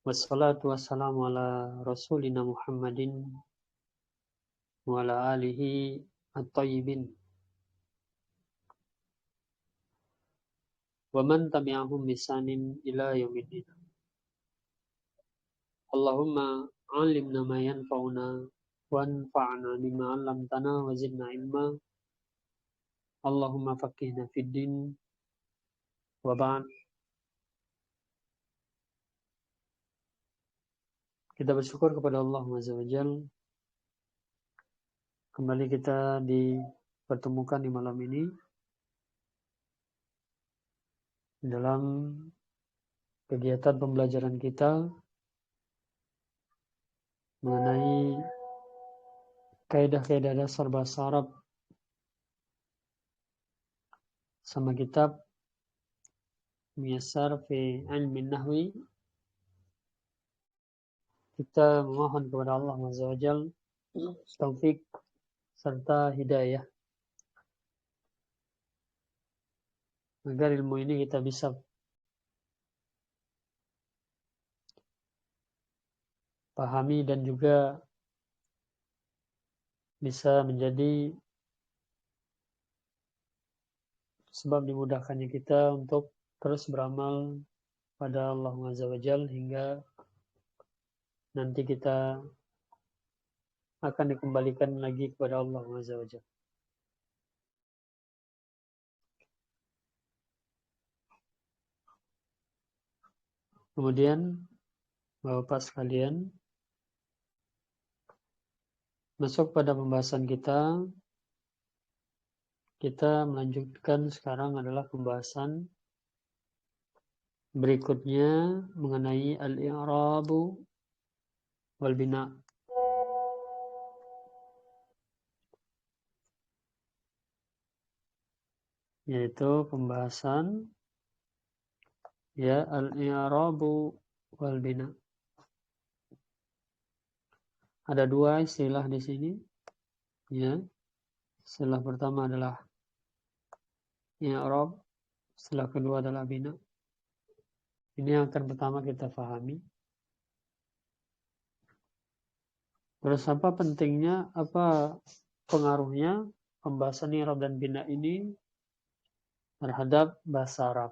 Wassalatu wassalamu ala rasulina Muhammadin wa ala alihi at-tayyibin wa man tabi'ahum bisanin ila yaumiddin. Allahumma alimna ma yanfa'una wanfa'na bima 'allamtana wa zidna ilma. Allahumma faqihna fid din wa ba'd. Kita bersyukur kepada Allah Azza wa Jalla. Kembali kita dipertemukan di malam ini dalam kegiatan pembelajaran kita mengenai kaidah-kaidah dasar bahasa Arab sama kitab Muyassar fi Ilmi Nahwi. Kita memohon kepada Allah Azza wa Jalla taufik serta hidayah agar ilmu ini kita bisa pahami dan juga bisa menjadi sebab dimudahkannya kita untuk terus beramal pada Allah Azza wa Jalla hingga nanti kita akan dikembalikan lagi kepada Allah Azza wa Jalla. Kemudian Bapak sekalian, masuk pada pembahasan kita. Kita melanjutkan sekarang adalah pembahasan berikutnya mengenai al-i'rabu wal bina. Yaitu pembahasan al-i'rabu wal bina. Ada dua istilah di sini. Ya. Istilah pertama adalah i'rab, istilah kedua adalah bina. Ini yang akan pertama kita pahami. Terus apa pentingnya, apa pengaruhnya pembahasan i'rab dan bina ini terhadap bahasa Arab?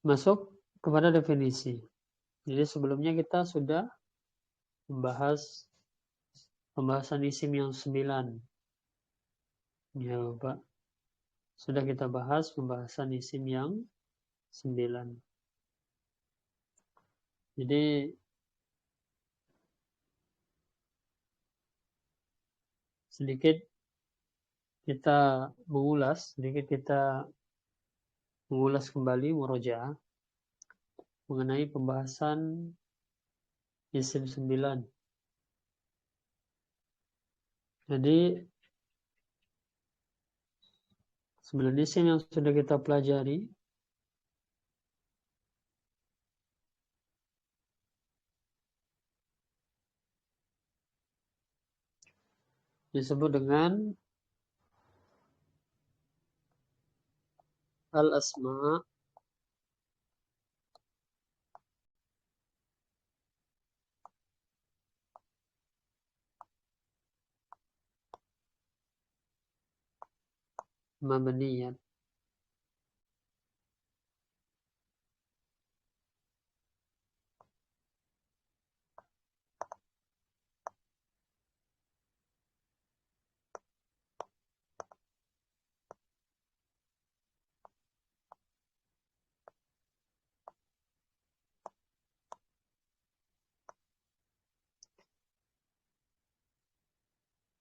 Masuk kepada definisi. Jadi sebelumnya kita sudah membahas pembahasan isim yang 9. Ya, Pak. Sudah kita bahas pembahasan isim yang 9. Jadi sedikit kita mengulas kembali murojaah mengenai pembahasan isim 9. Jadi 9 isim yang sudah kita pelajari disebut dengan al-asma, mabniyat.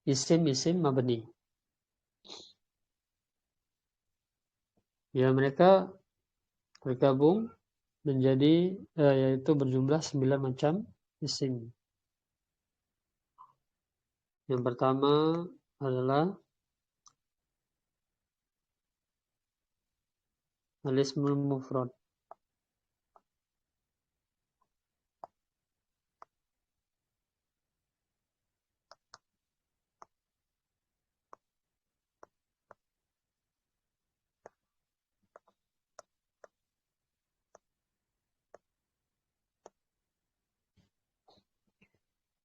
Isim-isim mabni. Ya, mereka bergabung menjadi yaitu berjumlah 9 macam isim. Yang pertama adalah al-ismul mufrad.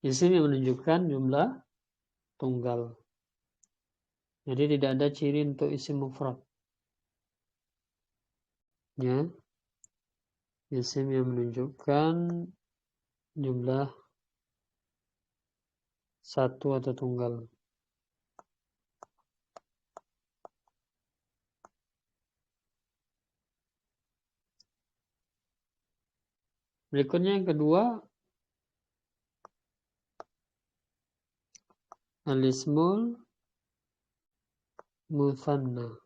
Isim yang menunjukkan jumlah tunggal. Jadi tidak ada ciri untuk isim mufrad. Ya, isim yang menunjukkan jumlah satu atau tunggal. Berikutnya yang kedua, al-ismul mutsanna.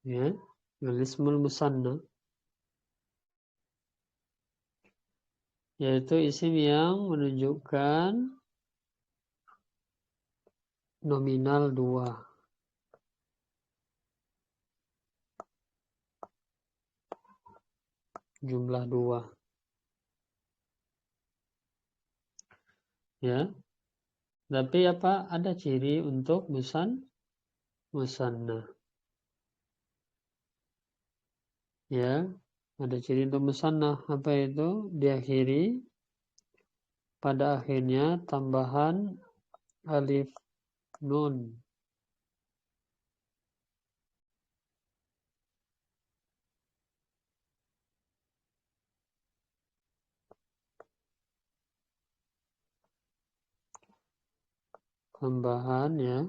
Ya, al-ismul musanna yaitu isim yang menunjukkan nominal 2, jumlah 2. Ya, tapi apa? Ada ciri untuk musanna. Ya, ada ciri untuk musanna. Apa itu? Diakhiri pada akhirnya tambahan alif nun. Tambahan ya,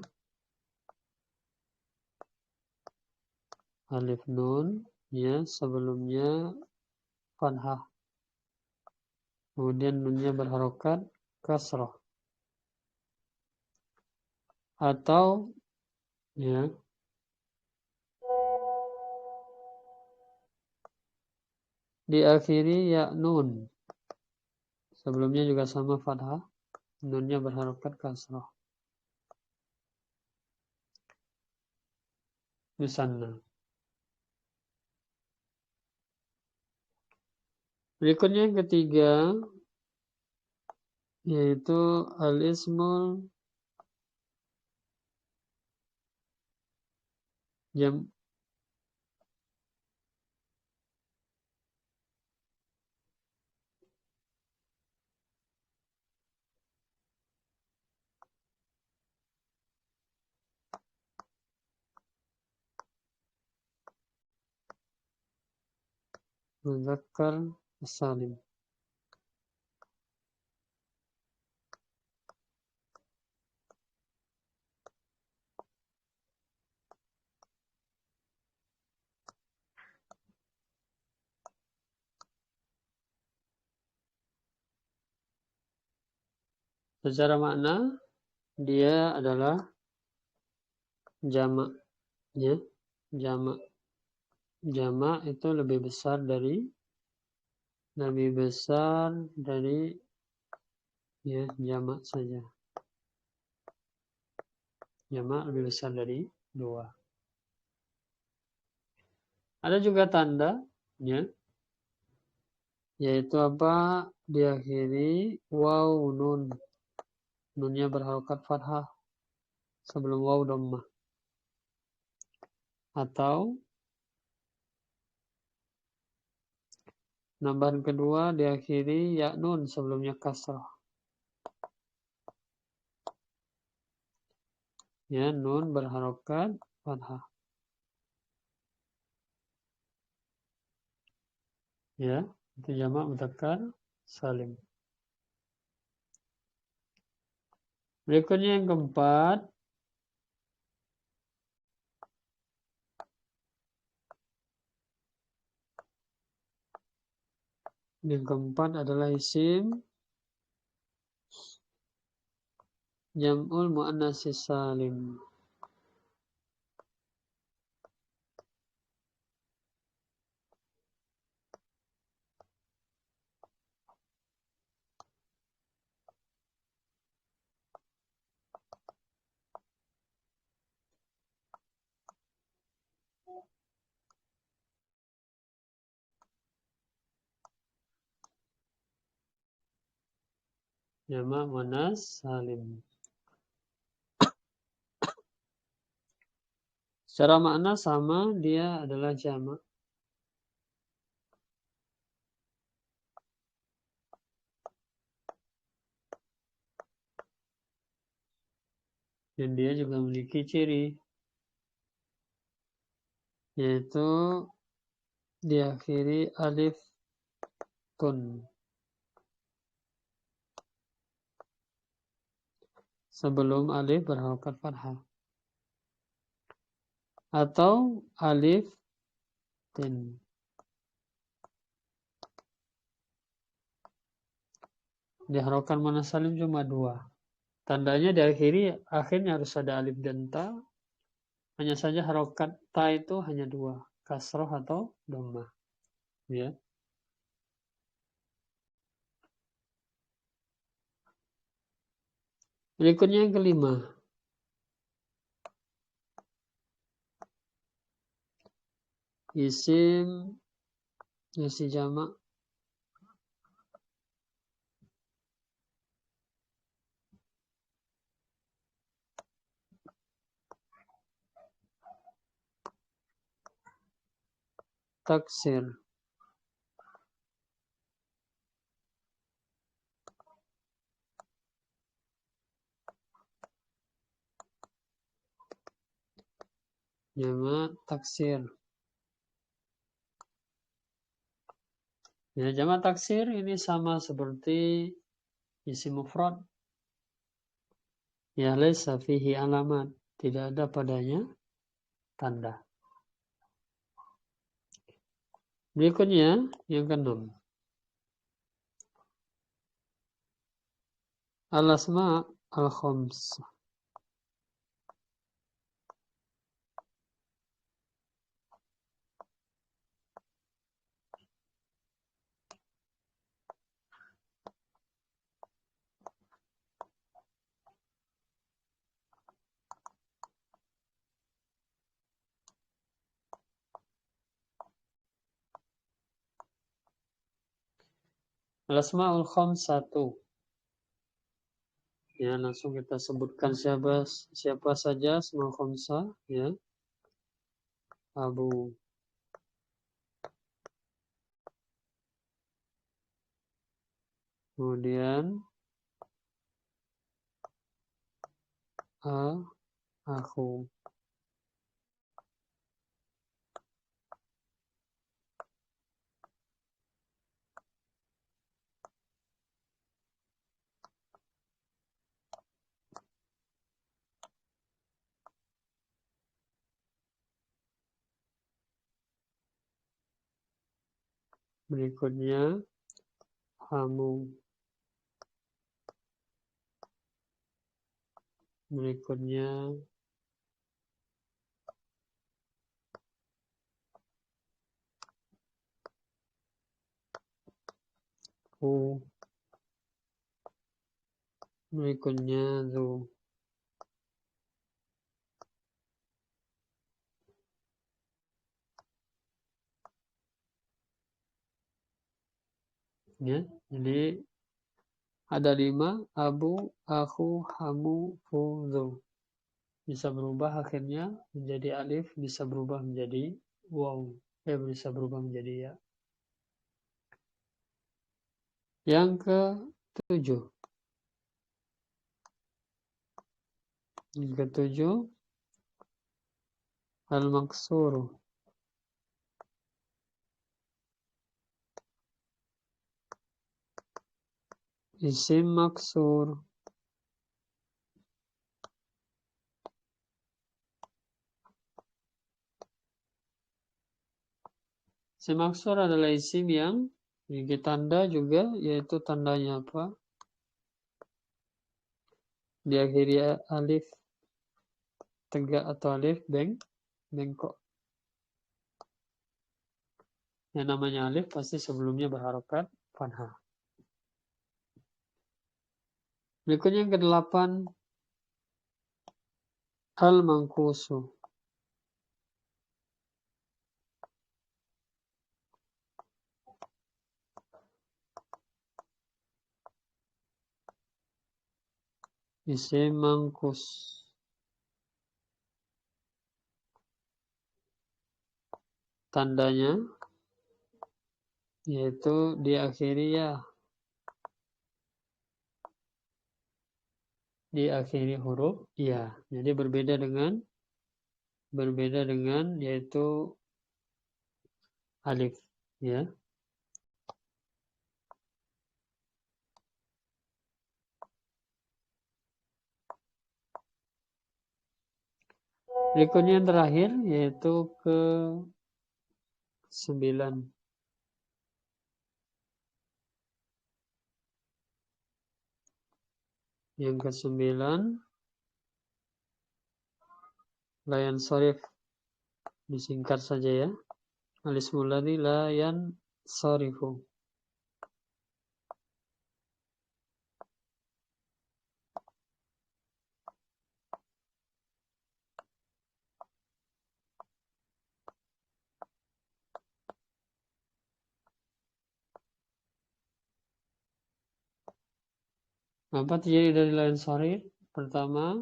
alif nun ya, sebelumnya fathah. Kemudian nunnya berharokat kasrah. Atau ya, diakhiri ya nun. Sebelumnya juga sama fathah. Nunnya berharokat kasrah. Musanna. Berikutnya yang ketiga yaitu al-ismul jam muzakkar salim. Secara makna dia adalah jamak ya. Jamak. Jamak itu lebih besar dari ya jamak saja. Jamak lebih besar dari 2. Ada juga tanda ya, yaitu apa? Diakhiri waw nun. Nunnya berharokat fathah sebelum waw dhammah. Atau nambahan kedua diakhiri ya nun sebelumnya kasrah. Ya, nun berharokat fathah. Ya, itu jamak mudzakkar salim. Berikutnya yang keempat, adalah isim jam'ul muannats salim. Jamak muannas salim. Secara makna sama, dia adalah jamak. Dan dia juga memiliki ciri, yaitu diakhiri alif tun. Sebelum alif berharokat fathah. Atau alif tin. Diharokan muannas salim cuma 2. Tandanya diakhiri akhirnya harus ada alif dan ta. Hanya saja harokat ta itu hanya 2, kasroh atau dhammah. Ya. Berikutnya yang kelima. Isim isi jamak taksir. Jamak taksir. Ya, jamak taksir ini sama seperti isim mufrad. Ya, laisa fihi alamat. Tidak ada padanya tanda. Berikutnya yang keenam. Al-asma al-khams. Al-asma'ul khamsatu. Ya, langsung kita sebutkan siapa saja asma'ul khamsah, ya. Abu, kemudian aku. Berikutnya kamu. Berikutnya ku. Berikutnya zu. Ya, jadi ada 5, abu, aku, hamu, fu, zu. Bisa berubah akhirnya menjadi alif, bisa berubah menjadi waw. Bisa berubah menjadi ya. Yang ke-7. Yang ke-7 al-maksuru. Isim maksur. Isim maksur adalah isim yang memiliki tanda juga, yaitu tandanya apa? Diakhiri alif tegak atau alif bengkok. Yang namanya alif pasti sebelumnya berharokat fathah. Berikutnya yang ke-8 al-manqusu. Isim mangkus. Tandanya yaitu diakhiri ya, diakhiri huruf ya. Jadi berbeda dengan yaitu alif ya. Berikutnya yang terakhir yaitu ke 9. Yang ke-9 layan sorif, disingkat saja ya. Alismul ladzi la yansarifu. Apa terjadi dari la yansarif? Pertama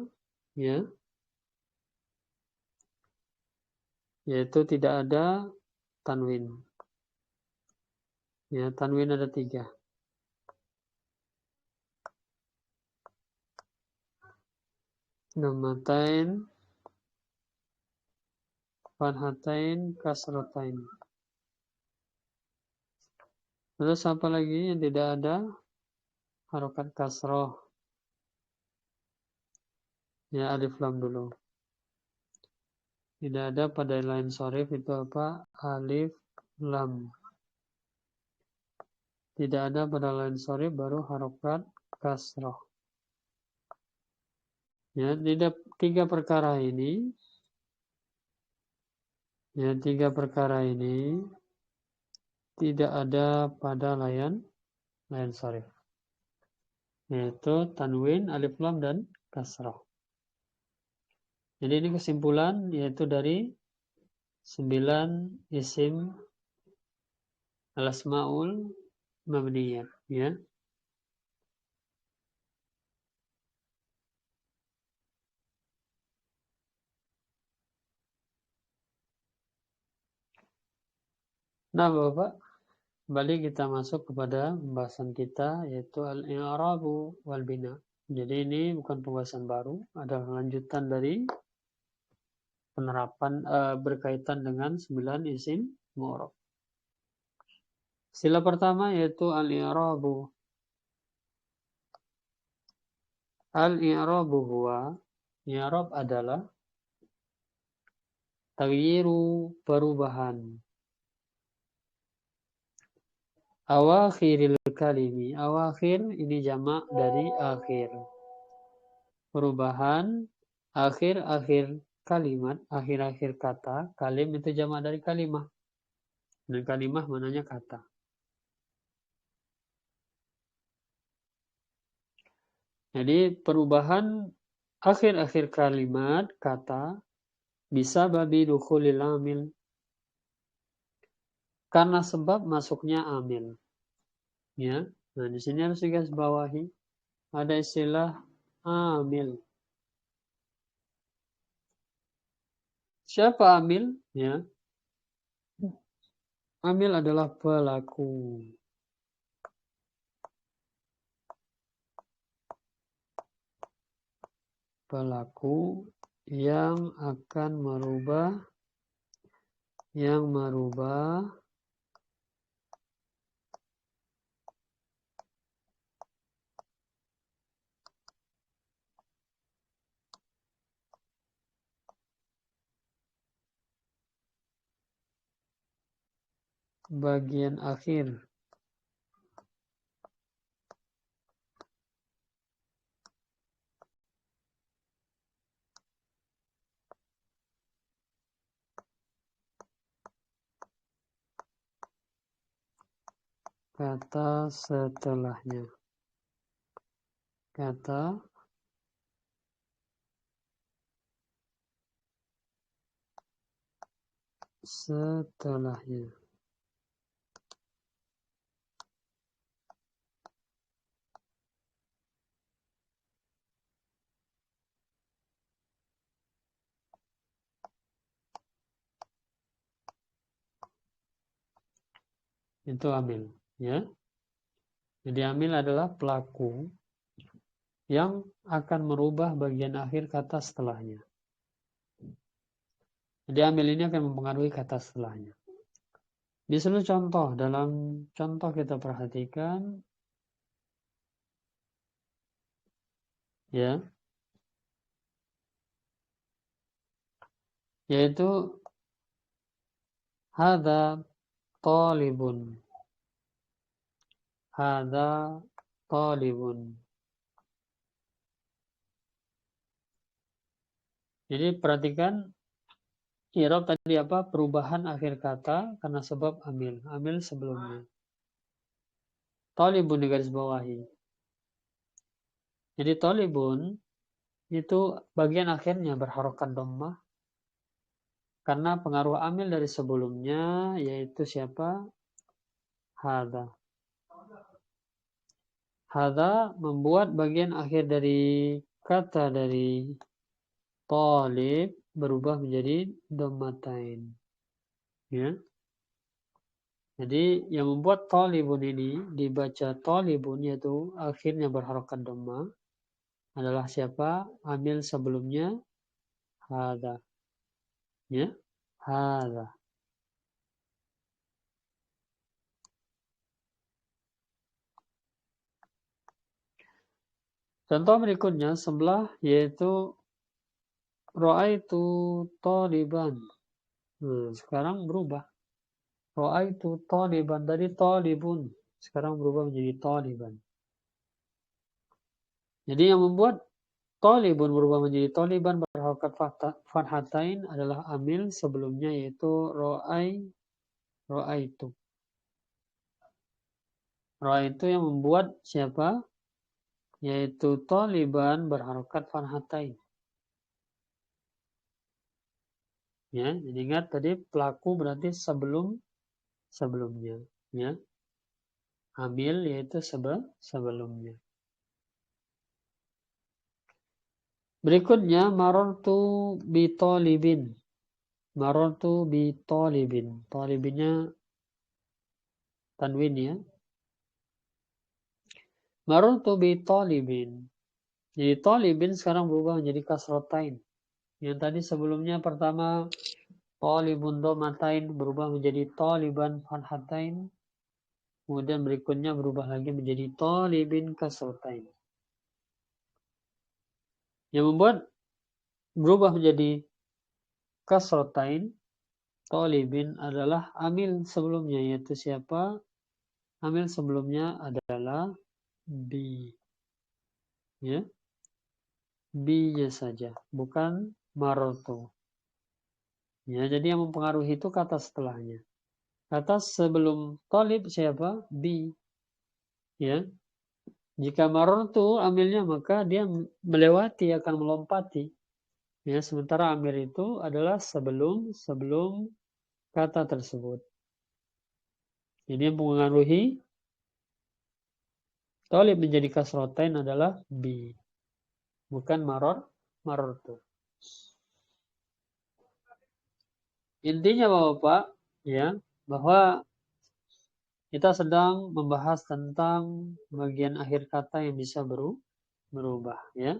ya, yaitu tidak ada tanwin. Ya, tanwin ada 3. Dhammatain, fathatain, kasratain. Terus apa lagi yang tidak ada? Harokat kasroh. Ya, alif lam dulu. Tidak ada pada lain sorif itu apa? Alif lam. Tidak ada pada lain sorif baru harokat kasroh. Ya, tidak 3 perkara ini. Ya, 3 perkara ini tidak ada pada lain sorif. Yaitu tanwin, alif lam dan kasroh. Jadi ini kesimpulan yaitu dari 9 isim al-asmaul mabniyah ya. Nah, Bapak, kembali kita masuk kepada pembahasan kita yaitu al-i'rabu wal bina. Jadi ini bukan pembahasan baru, adalah lanjutan dari penerapan berkaitan dengan 9 isim mu'rab. Sila pertama yaitu al-i'rabu. Al-i'rabu huwa, i'rab adalah taghyiru, perubahan. Awakhiril kalimi. Awakhir ini jamak dari akhir. Perubahan akhir-akhir kalimat, akhir-akhir kata. Kalim itu jamak dari kalimah. Dan kalimah mananya kata. Jadi perubahan akhir-akhir kalimat, kata, bisa babi dukhulil amil. Karena sebab masuknya amil. Ya. Nah, di sini harus digaris bawahi. Ada istilah amil. Siapa amil? Ya. Amil adalah pelaku. Pelaku yang akan merubah bagian akhir kata setelahnya. Kata setelahnya. Itu amil, ya. Jadi amil adalah pelaku yang akan merubah bagian akhir kata setelahnya. Jadi amil ini akan mempengaruhi kata setelahnya. Di seluruh contoh, dalam contoh kita perhatikan, ya, yaitu hadza talibun. Hadza talibun. Jadi perhatikan i'rab tadi apa? Perubahan akhir kata karena sebab amil. Amil sebelumnya. Talibun di garis bawahi. Jadi talibun itu bagian akhirnya berharokat dhammah karena pengaruh amil dari sebelumnya yaitu siapa? Hadza. Hadza membuat bagian akhir dari kata dari talib berubah menjadi dhammatain. Ya. Jadi yang membuat talibun ini dibaca talibun yaitu akhirnya berharokat dhammah adalah siapa? Amil sebelumnya hadza. Ya. Hadza. Contoh berikutnya sebelah yaitu ra'aitu taliban. Sekarang berubah. Ra'aitu taliban dari talibun. Sekarang berubah menjadi taliban. Jadi yang membuat talibun berubah menjadi taliban berharokat fathatain adalah amil sebelumnya yaitu ra'aitu. Ra'aitu yang membuat siapa? Yaitu taliban berharokat fathatain. Ya, jadi ingat tadi pelaku berarti sebelumnya, ya. Amil yaitu sebelumnya. Berikutnya marartu bi talibin. Marartu bi talibin. Talibinnya tanwin, ya. Marartu bi talibin. Jadi talibin sekarang berubah menjadi kasratain. Yang tadi sebelumnya pertama talibun dhammatain berubah menjadi taliban fathatain. Kemudian berikutnya berubah lagi menjadi talibin kasratain. Yang membuat berubah menjadi kasratain talibin adalah amil sebelumnya, yaitu siapa? Amil sebelumnya adalah bi. Ya. Bi-nya saja, bukan maroto. Ya, jadi yang mempengaruhi itu kata setelahnya. Kata sebelum talib siapa? Bi. Ya. Jika maroto amilnya maka dia melewati, akan melompati. Ya, sementara amil itu adalah sebelum kata tersebut. Jadi yang mempengaruhi talib menjadi kasrotain adalah bi, bukan marortu. Intinya Bapak, ya, bahwa kita sedang membahas tentang bagian akhir kata yang bisa berubah, ya.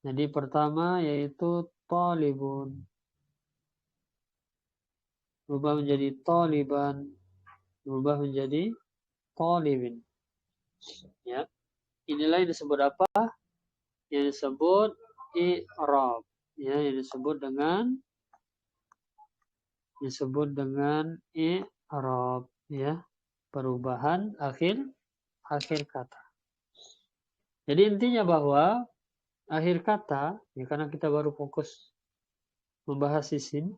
Jadi pertama yaitu talibun, berubah menjadi taliban, berubah menjadi talibin. Ya. Inilah yang disebut apa? Yang disebut i'rab. Ya, yang disebut dengan i'rab, ya. Perubahan akhir kata. Jadi intinya bahwa akhir kata, ya karena kita baru fokus membahas isim.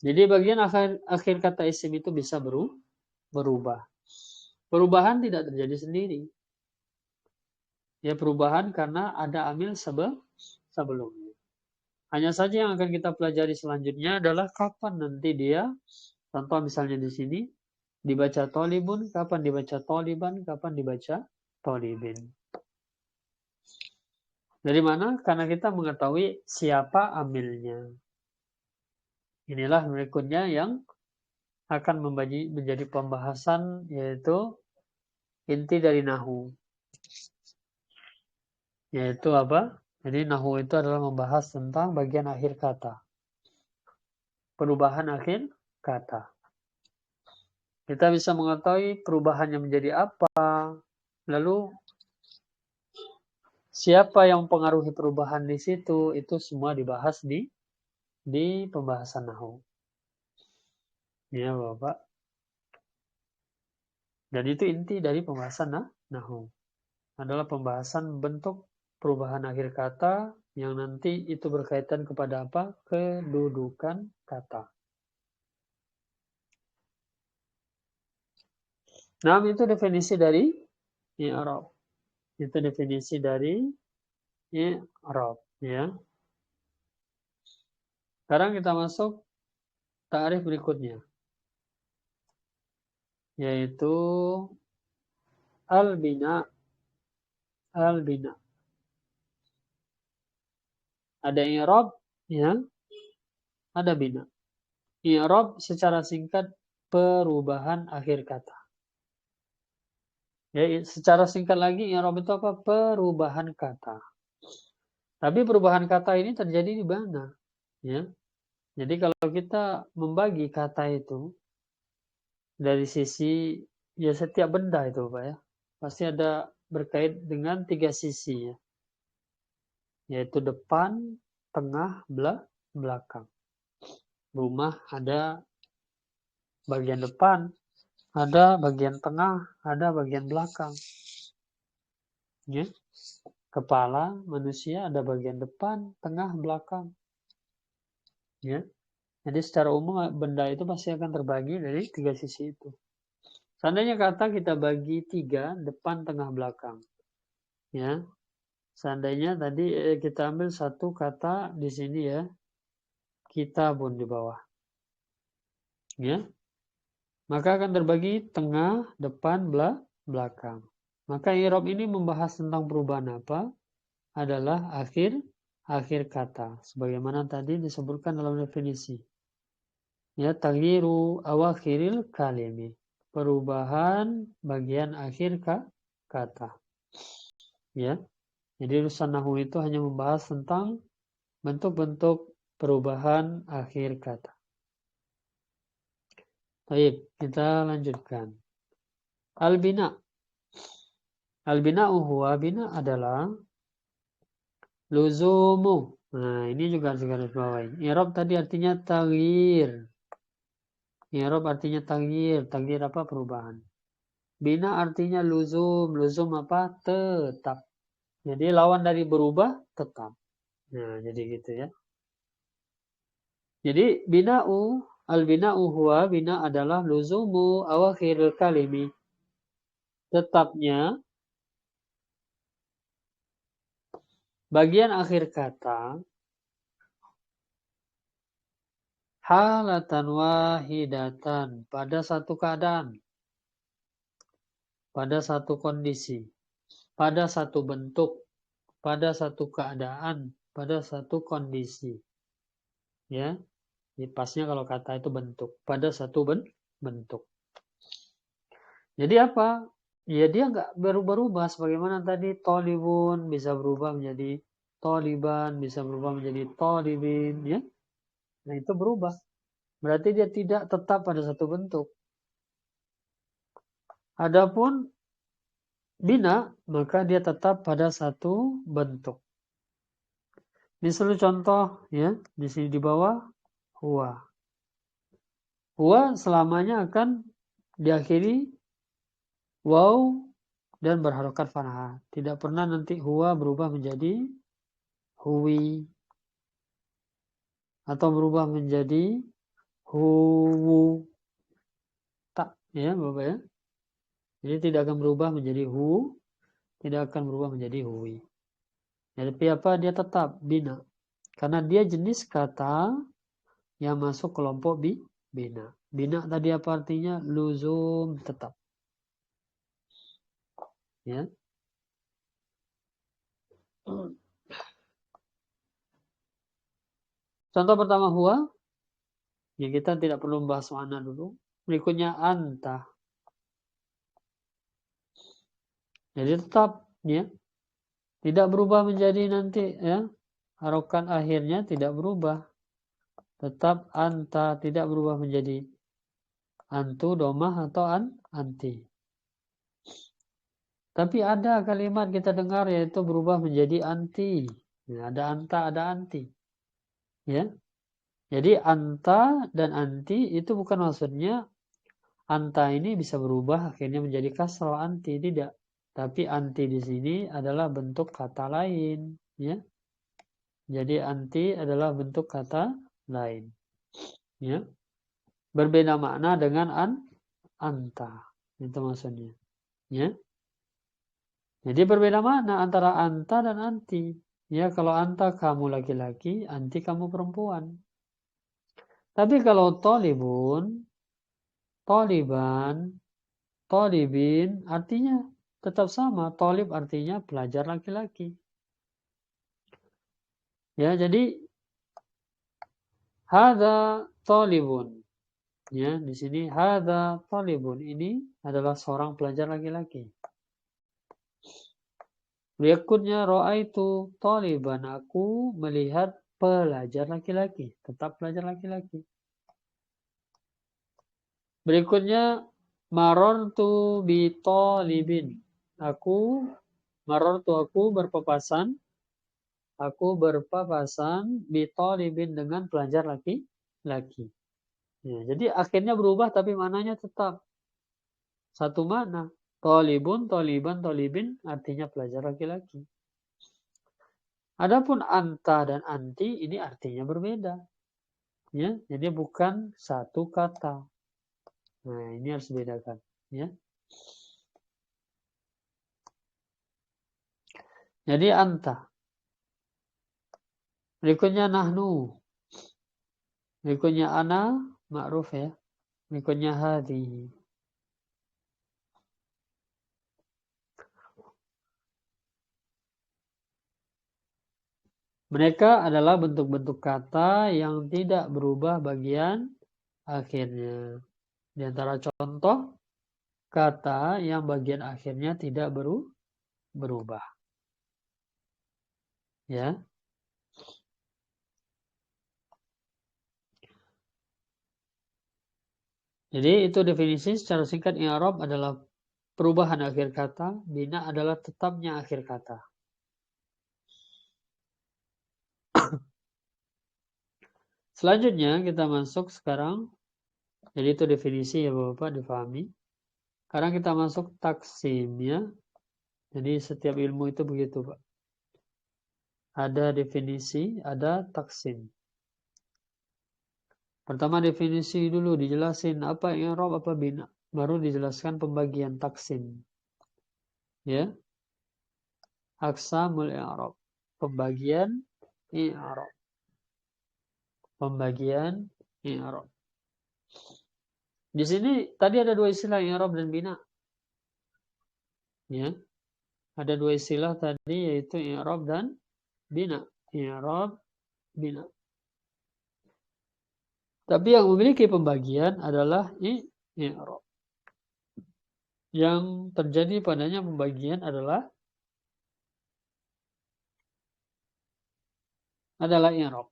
Jadi bagian akhir kata isim itu bisa berubah. Perubahan tidak terjadi sendiri. Ya, perubahan karena ada amil sebelumnya. Hanya saja yang akan kita pelajari selanjutnya adalah kapan nanti dia, contoh misalnya di sini, dibaca tolibun, kapan dibaca toliban, kapan dibaca tolibin. Dari mana? Karena kita mengetahui siapa amilnya. Inilah berikutnya yang akan menjadi pembahasan, yaitu inti dari nahu. Yaitu apa? Jadi nahu itu adalah membahas tentang bagian akhir kata. Perubahan akhir kata. Kita bisa mengetahui perubahannya menjadi apa. Lalu siapa yang mempengaruhi perubahan di situ, itu semua dibahas di pembahasan nahu. Ya, Bapak. Dan itu inti dari pembahasan nahu. Adalah pembahasan bentuk perubahan akhir kata yang nanti itu berkaitan kepada apa? Kedudukan kata. Nah, itu definisi dari i'rab. Itu definisi dari i'rab, ya. Sekarang kita masuk ta'rif berikutnya, yaitu al-bina. Al-bina. Ada i'rab, ya. Ada bina. I'rab secara singkat perubahan akhir kata. Ya, secara singkat lagi, i'rab itu apa? Perubahan kata. Tapi perubahan kata ini terjadi di mana? Ya. Jadi kalau kita membagi kata itu dari sisi, ya setiap benda itu Pak ya, pasti ada berkait dengan 3 sisi ya. Yaitu depan, tengah, belakang. Rumah ada bagian depan, ada bagian tengah, ada bagian belakang. Ya. Kepala manusia ada bagian depan, tengah, belakang. Ya. Jadi secara umum benda itu pasti akan terbagi dari 3 sisi itu. Seandainya kata kita bagi 3, depan, tengah, belakang. Ya. Seandainya tadi kita ambil satu kata di sini ya, kitabun di bawah. Ya. Maka akan terbagi tengah, depan, belakang. Maka i'rab ini membahas tentang perubahan apa? Adalah akhir kata. Sebagaimana tadi disebutkan dalam definisi. Ya, taghyiru awakhiril kalimi. Perubahan bagian akhir kata. Ya. Jadi urusan nahwu itu hanya membahas tentang bentuk-bentuk perubahan akhir kata. Baik, kita lanjutkan. Al-bina. Al-bina'u huwa, bina adalah luzumu. Nah, ini juga harus garis bawahi. I'rab tadi artinya taghyir. I'rab artinya taghyir. Taghyir apa? Perubahan. Bina artinya luzum. Luzum apa? Tetap. Jadi lawan dari berubah, tetap. Nah, jadi gitu ya. Jadi bina'u, al-bina'u huwa, bina adalah luzumu awakhiril kalimi. Tetapnya bagian akhir kata halatan wahidatan pada satu keadaan, pada satu kondisi, pada satu bentuk, pada satu keadaan, pada satu kondisi. Ya, pasnya kalau kata itu bentuk, pada satu bentuk. Jadi apa? Ya dia nggak berubah-ubah sebagaimana tadi tolibun bisa berubah menjadi toliban, bisa berubah menjadi tolibin, ya. Nah itu berubah. Berarti dia tidak tetap pada satu bentuk. Adapun bina, maka dia tetap pada satu bentuk. Misalnya contoh ya, di sini di bawah huwa. Huwa selamanya akan diakhiri waw dan berharokat fathah. Tidak pernah nanti huwa berubah menjadi huwi atau berubah menjadi huwu. Tak, ya Bapak ya. Jadi tidak akan berubah menjadi hu, tidak akan berubah menjadi huwi. Tapi apa? Dia tetap bina. Karena dia jenis kata yang masuk kelompok bina. Bina tadi apa artinya? Luzum, tetap. Ya. Contoh pertama huwa, ya kita tidak perlu membahas makna dulu. Berikutnya anta. Jadi tetap ya, tidak berubah menjadi nanti ya. Harokat akhirnya tidak berubah. Tetap anta, tidak berubah menjadi antu, domah atau anti. Tapi ada kalimat kita dengar yaitu berubah menjadi anti. Ya, ada anta, ada anti. Ya. Jadi anta dan anti itu bukan maksudnya anta ini bisa berubah akhirnya menjadi kasrah, anti tidak. Tapi anti di sini adalah bentuk kata lain, ya. Jadi anti adalah bentuk kata lain, ya. Berbeda makna dengan anta. Itu maksudnya, ya. Jadi berbeda makna antara anta dan anti. Ya, kalau anta kamu laki-laki, anti kamu perempuan. Tapi kalau tolibun, toliban, tolibin artinya tetap sama. Tolib artinya pelajar laki-laki. Ya, jadi hadza talibun. Ya, di sini hadza talibun ini adalah seorang pelajar laki-laki. Berikutnya ra'aitu taliban, aku melihat pelajar laki-laki, tetap pelajar laki-laki. Berikutnya marartu bi talibin. Aku berpapasan bi talibin dengan pelajar laki-laki. Ya, jadi akhirnya berubah tapi mananya tetap satu mana. Tolibun, toliban, tolibin artinya pelajar laki-laki. Adapun anta dan anti ini artinya berbeda. Ya, jadi bukan satu kata. Nah, ini harus dibedakan. Ya. Jadi anta. Berikutnya nahnu. Berikutnya ana, ma'ruf ya. Berikutnya hadhihi. Mereka adalah bentuk-bentuk kata yang tidak berubah bagian akhirnya. Di antara contoh kata yang bagian akhirnya tidak berubah. Ya. Jadi itu definisi secara singkat i'rab adalah perubahan akhir kata, bina adalah tetapnya akhir kata. Selanjutnya kita masuk sekarang, jadi itu definisi ya Bapak difahami. Sekarang kita masuk taksim ya. Jadi setiap ilmu itu begitu Pak. Ada definisi, ada taksim. Pertama definisi dulu dijelasin apa i'rab apa bina. Baru dijelaskan pembagian taksim. Ya. Aqsamul i'rab. Pembagian i'rab. Pembagian i'rab. Di sini tadi ada dua istilah i'rab dan bina. Ya. Ada dua istilah tadi yaitu i'rab dan bina. I'rab, bina. Tapi yang memiliki pembagian adalah i'rab. Yang terjadi padanya pembagian adalah i'rab.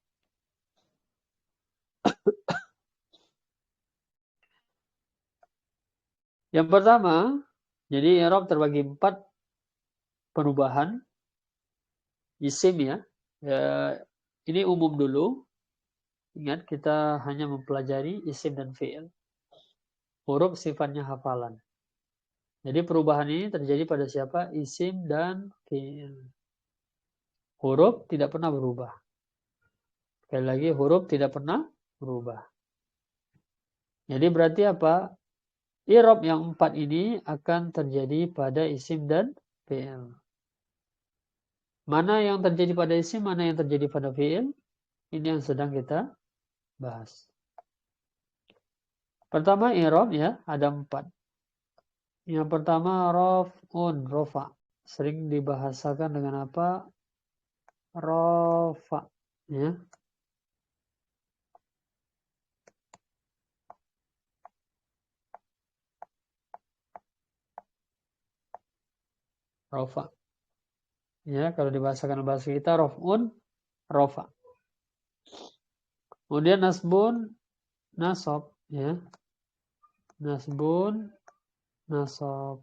Yang pertama, jadi i'rab terbagi 4 perubahan isim ya. Ini umum dulu. Ingat kita hanya mempelajari isim dan fi'il. Huruf sifatnya hafalan. Jadi perubahan ini terjadi pada siapa? Isim dan fi'il. Huruf tidak pernah berubah. Sekali lagi huruf tidak pernah berubah. Jadi berarti apa? I'rab yang 4 ini akan terjadi pada isim dan fi'il. Mana yang terjadi pada isim, mana yang terjadi pada fi'il? Ini yang sedang kita bahas. Pertama i'rab ya, ada 4. Yang pertama raf'un, rofa. Sering dibahasakan dengan apa? Rofa. Ya. rofa. Ya, kalau dibahasakan bahasa kita rof'un, rofa. Kemudian nasbun, nasab, ya. Nasbun, nasab.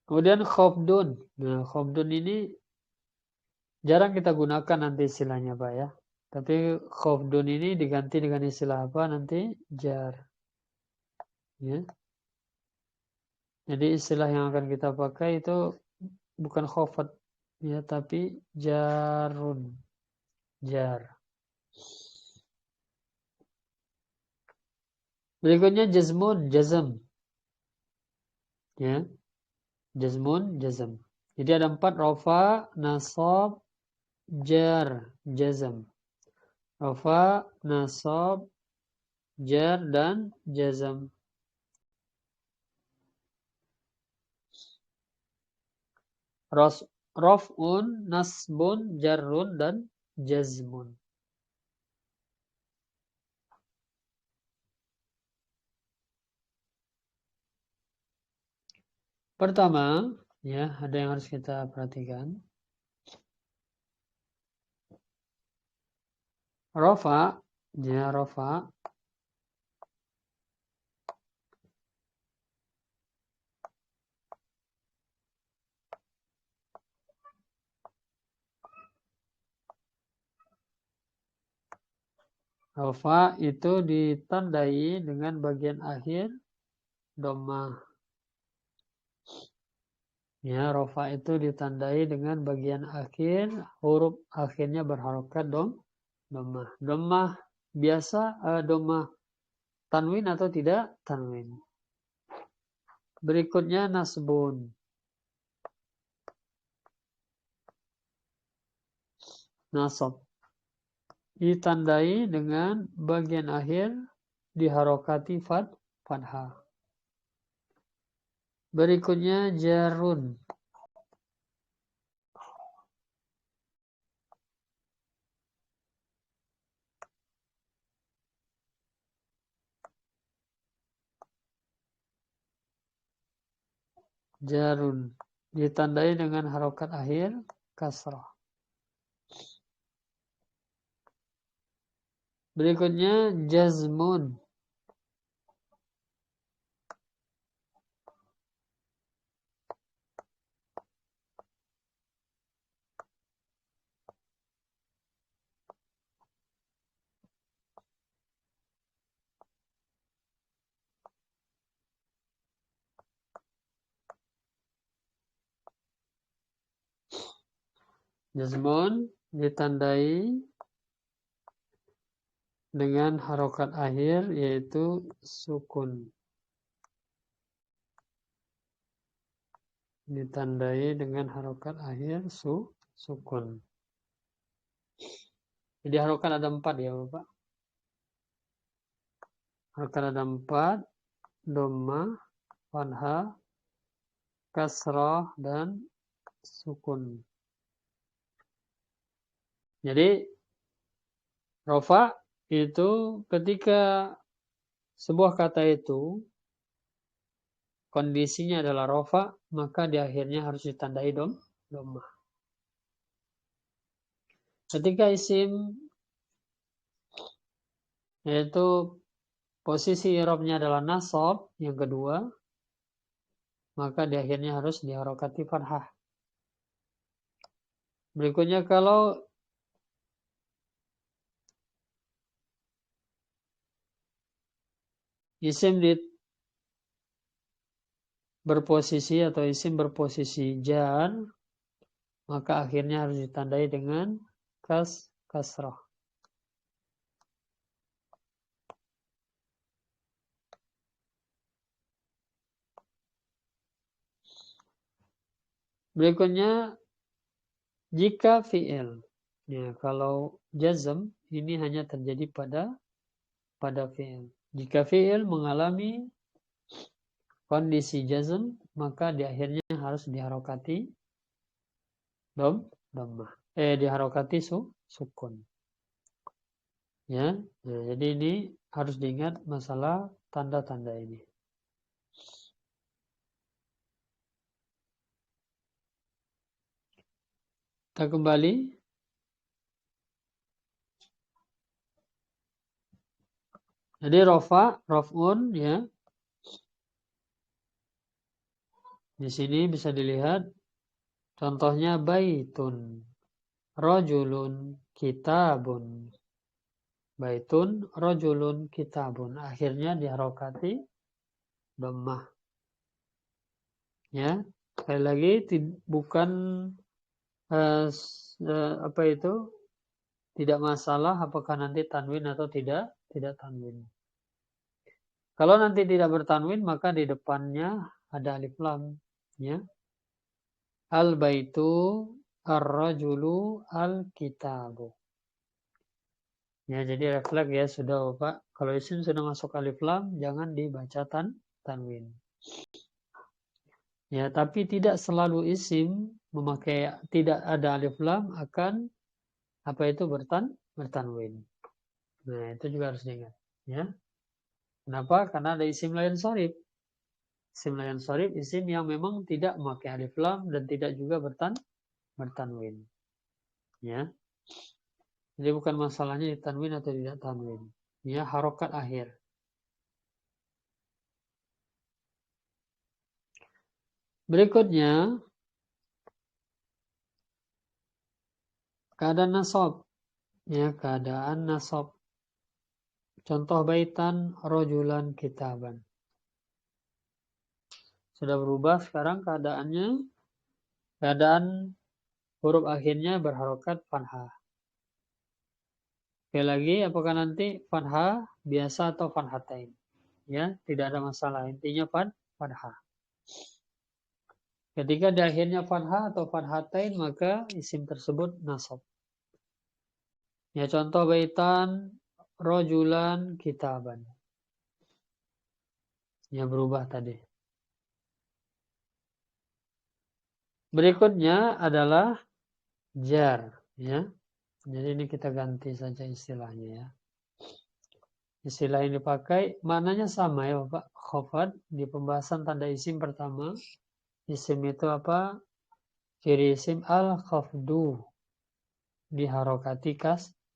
Kemudian khofdun. Nah, khofdun ini jarang kita gunakan nanti istilahnya, Pak ya. Tapi khofdun ini diganti dengan istilah apa nanti? Jar. Ya. Jadi istilah yang akan kita pakai itu bukan khofat, ya, tapi jarun. Jar. Berikutnya jazmun, jazm. Ya. Jazmun, jazm. Jadi ada 4, rofa, nasab, jar, jazm. Rofa, nasab, jar, dan jazm. Rof'un, nasbun, jarrun, dan jazmun. Pertama, ya, ada yang harus kita perhatikan. Rofa, ya, rofa. Rofa itu ditandai dengan bagian akhir dhammah. Ya, rofa itu ditandai dengan bagian akhir, huruf akhirnya berharokat dhammah. Dhammah biasa, dhammah tanwin atau tidak? Tanwin. Berikutnya nasbun. Nasab. Ditandai dengan bagian akhir diharokati fathah. Berikutnya jarun. Jarun. Ditandai dengan harokat akhir kasrah. Berikutnya jazmun. Jazmun ditandai dengan harokat akhir yaitu sukun. Ditandai dengan harokat akhir sukun. Jadi harokat ada 4 ya Bapak. Harokat ada 4, dhammah, fathah, kasrah, dan sukun. Jadi rofa itu ketika sebuah kata itu kondisinya adalah rofa, maka di akhirnya harus ditandai dhammah. Ketika isim yaitu posisi i'rabnya adalah nasab yang kedua, maka di akhirnya harus diharokati fathah. Berikutnya kalau isim berposisi atau isim berposisi jar, maka akhirnya harus ditandai dengan kasrah. Berikutnya jika fi'il. Ya, kalau jazm ini hanya terjadi pada fi'il. Jika fi'il mengalami kondisi jazm, maka di akhirnya harus diharokati dhammah. Diharokati sukun. Ya, nah, jadi ini harus diingat masalah tanda-tanda ini. Kita kembali. Jadi rof'un ya. Di sini bisa dilihat contohnya baitun, rojulun, kitabun. Baitun, rojulun, kitabun. Akhirnya diharokati dhammah. Ya, sekali lagi bukan apa itu, tidak masalah apakah nanti tanwin atau tidak tanwin. Kalau nanti tidak bertanwin maka di depannya ada alif lam, ya. Al baitu, ar-rajulu, al kitabu. Ya, jadi refleks ya sudah Bapak. Kalau isim sudah masuk alif lam jangan dibaca tanwin. Ya, tapi tidak selalu isim memakai tidak ada alif lam akan apa itu bertanwin. Nah, itu juga harus diingat, ya. Kenapa? Karena ada isim lain sorib. Isim lain sorib, isim yang memang tidak memakai alif lam dan tidak juga bertanwin. Ya. Jadi bukan masalahnya ditanwin atau tidak tanwin. Ya, harokat akhir. Berikutnya, keadaan nasab. Ya, keadaan nasab. Contoh baitan, rojulan, kitaban. Sudah berubah sekarang keadaannya. Keadaan huruf akhirnya berharokat fathah. Sekali lagi, apakah nanti fathah biasa atau fathatain? Ya, tidak ada masalah. Intinya fathah. Ketika di akhirnya fathah atau fathatain, maka isim tersebut nasab. Ya, contoh baitan, rojulan, kitaban. Ya, berubah tadi. Berikutnya adalah jar. Ya, jadi ini kita ganti saja istilahnya ya. Istilah yang dipakai maknanya sama ya Bapak. Khofad di pembahasan tanda isim pertama. Isim itu apa? Ciri isim al-khafdu. Diharokati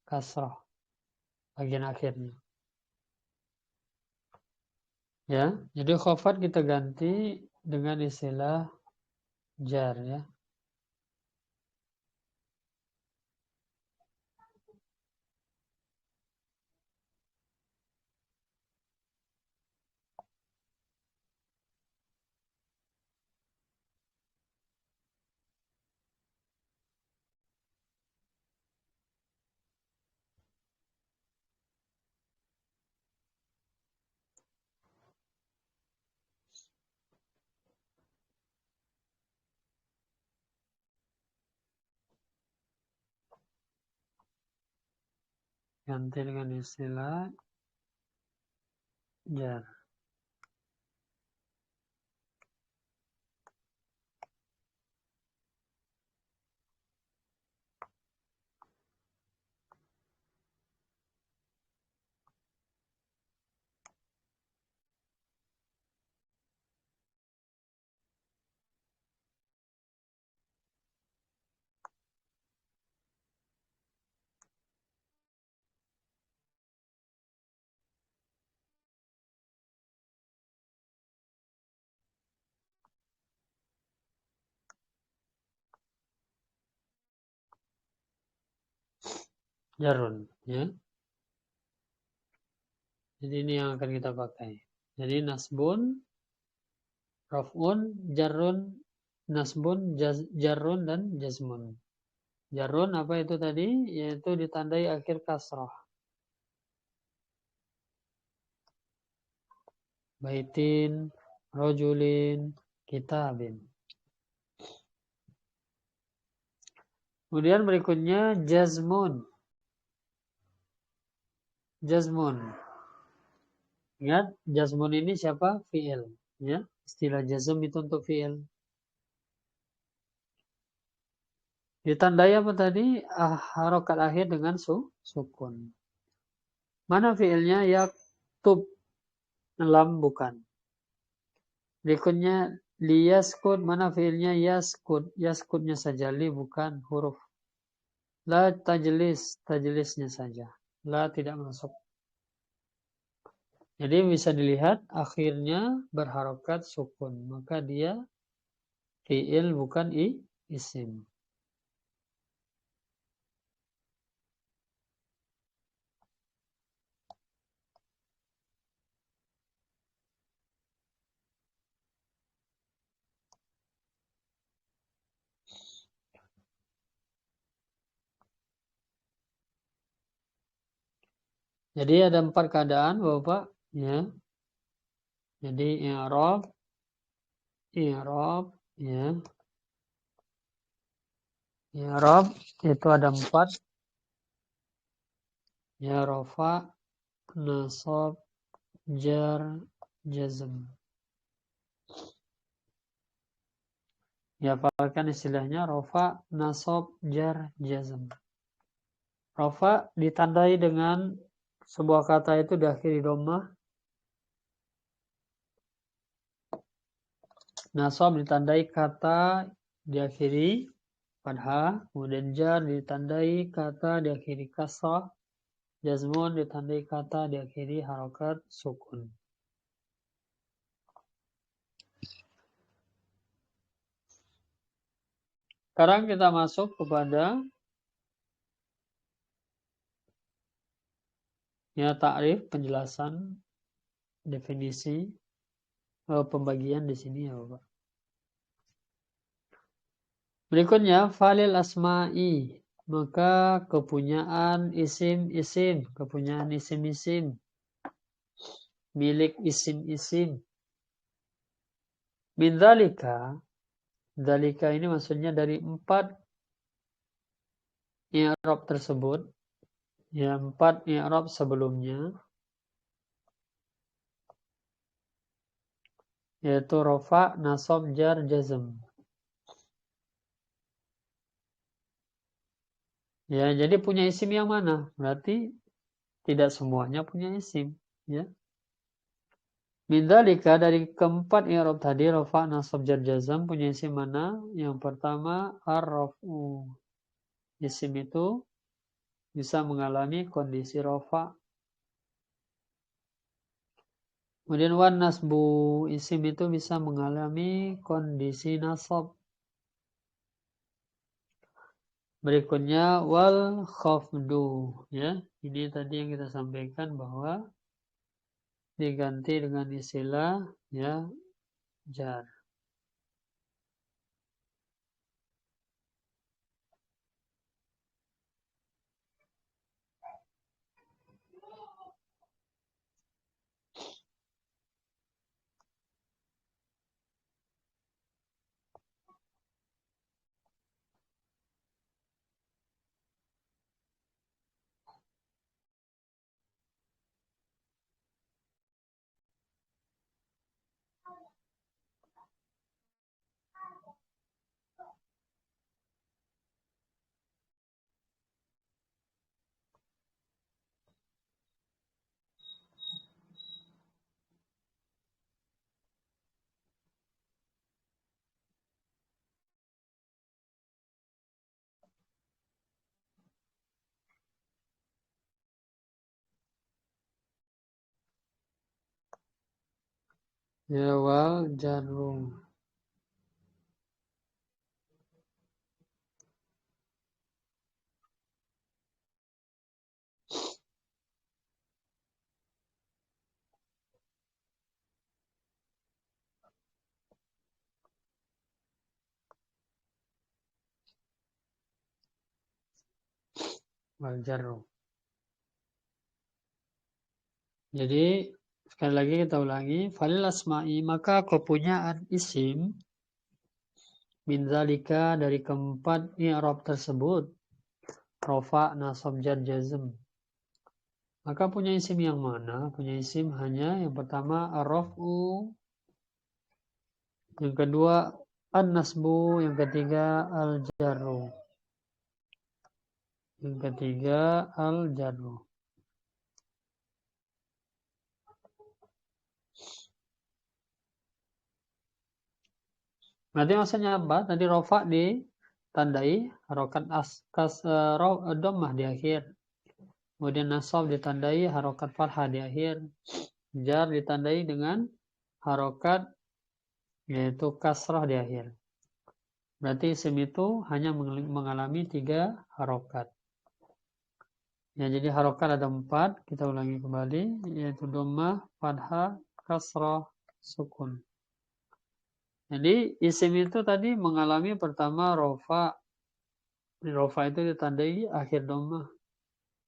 kasrah. Bagian akhirnya. Ya, jadi khofad kita ganti dengan istilah jar ya. Ganti dengan istilah jar. Jarun ya. Jadi ini yang akan kita pakai. Jadi nasbun, raf'un, jarun, nasbun, jarun dan jazmun. Jarun apa itu tadi? Yaitu ditandai akhir kasrah. Baitin, rojulin, kitabin. Kemudian berikutnya jazmun. Jazmun. Ingat, jazmun ini siapa? Fi'il. Ya, istilah jazm itu untuk fi'il. Ditandai apa tadi? Harokat akhir dengan sukun. Mana fi'ilnya? Yaktub. Lam bukan. Berikutnya liyaskut. Mana fi'ilnya? Yaskut. Yaskutnya saja li bukan huruf. La tajlis, tajlisnya saja. La tidak masuk. Jadi bisa dilihat akhirnya berharokat sukun. Maka dia fi'il bukan isim. Jadi ada 4 keadaan Bapak. Ya. Jadi i'rab, ya. I'rab itu ada 4. Ya, rofa, nasab, jar, jazm. Ya, hafalkan istilahnya rofa, nasab, jar, jazm. Rofa ditandai dengan sebuah kata itu diakhiri dhammah. Nasab ditandai kata diakhiri fathah. Kemudian jar ditandai kata diakhiri kasrah. Jazmun ditandai kata diakhiri harokat sukun. Sekarang kita masuk kepada ya ta'rif, penjelasan, definisi, pembagian di sini ya Bapak. Berikutnya falil asma'i, maka kepunyaan isim-isim, kepunyaan isim-isim, milik isim-isim. Min dzalika, dzalika ini maksudnya dari 4 i'rab tersebut, ya 4 i'rab sebelumnya, yaitu rofa, nasab, jar, jazm. Ya, jadi punya isim yang mana? Berarti tidak semuanya punya isim, ya. Min dzalika, dari keempat i'rab tadi, rofa, nasab, jar, jazm, punya isim mana? Yang pertama ar-raf'u. Isim itu bisa mengalami kondisi rofa. Kemudian wan nasbu, isim itu bisa mengalami kondisi nasab. Berikutnya wal khafdu, ya. Ini tadi yang kita sampaikan bahwa diganti dengan istilah ya jar. Ya wal jarru. Wal jarru. Jadi sekali lagi kita ulangi, falil asma'i, maka kepunyaan isim min zalika, dari keempat i'rab tersebut, rofa, nasab, jar, jazm. Maka punya isim yang mana? Punya isim hanya yang pertama ar-raf'u, yang kedua an-nasbu, yang ketiga al-jarru. Yang ketiga al-jarru. Berarti maksudnya apa? Tadi rofa ditandai harokat dhammah di akhir. Kemudian nasab ditandai harokat fathah di akhir. Jar ditandai dengan harokat yaitu kasrah di akhir. Berarti isim itu hanya mengalami 3 harokat. Ya, jadi harokat ada 4. Kita ulangi kembali, yaitu dhammah, fathah, kasrah, sukun. Jadi isim itu tadi mengalami pertama rofa. Rofa itu ditandai akhir dhammah.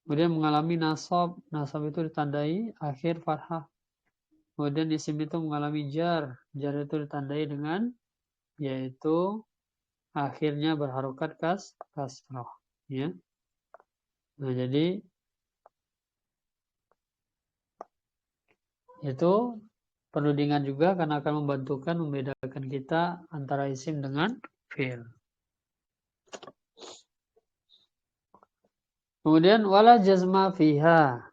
Kemudian mengalami nasab. Nasab itu ditandai akhir fathah. Kemudian isim itu mengalami jar. Jar itu ditandai dengan yaitu akhirnya berharokat kasrah. Ya. Nah, jadi itu perlu diingat juga karena akan membedakan kita antara isim dengan fi'il. Kemudian wala jazma fiha.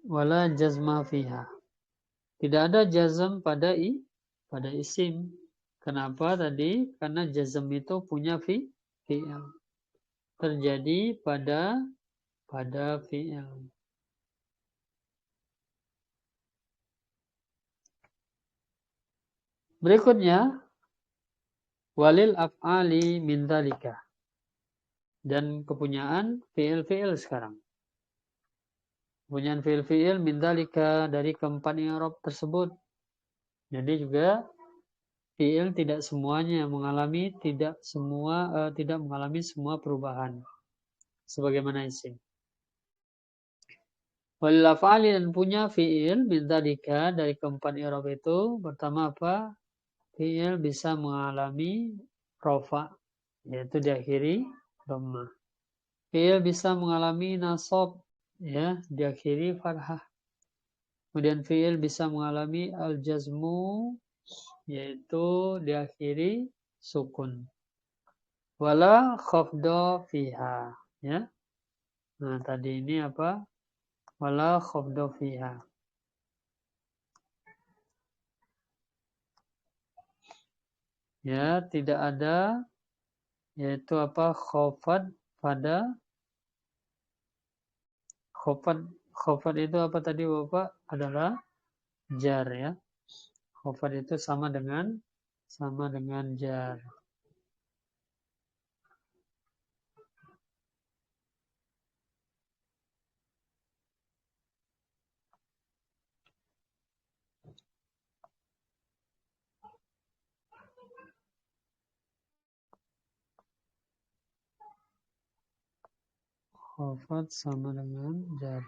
Wala jazma fiha. Tidak ada jazm pada isim. Kenapa tadi? Karena jazm itu punya fi'il. Terjadi pada fi'il. Berikutnya walil af'ali min dzalika. Dan kepunyaan fi'il sekarang. Kepunyaan fi'il min dzalika dari keempat i'rab tersebut. Jadi juga fi'il tidak semuanya mengalami tidak mengalami semua perubahan sebagaimana isim. Walil af'ali dan punya fi'il min dzalika dari keempat i'rab itu pertama apa? Fi'il bisa mengalami rafa yaitu diakhiri dhammah. Fi'il bisa mengalami nasab ya diakhiri fathah. Kemudian fi'il bisa mengalami al-jazmu yaitu diakhiri sukun. Wala khafda fiha ya. Nah, tadi ini apa? Wala khafda fiha. Ya, tidak ada yaitu apa? Khafad pada khafad itu apa tadi Bapak? Adalah jar ya. Khafad itu sama dengan jar. Khafad sama dengan jar.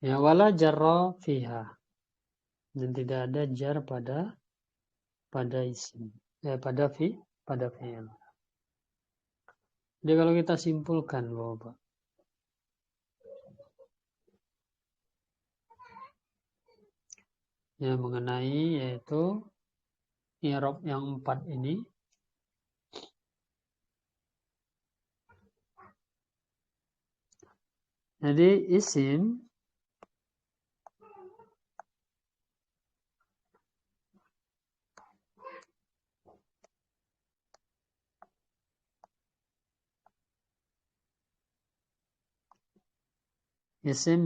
Ya, wala jarra fiha. Dan tidak ada jar pada isim. Pada fi'il. Jadi kalau kita simpulkan Bapak. Ya, mengenai yaitu i'rab yang 4 ini. Jadi isim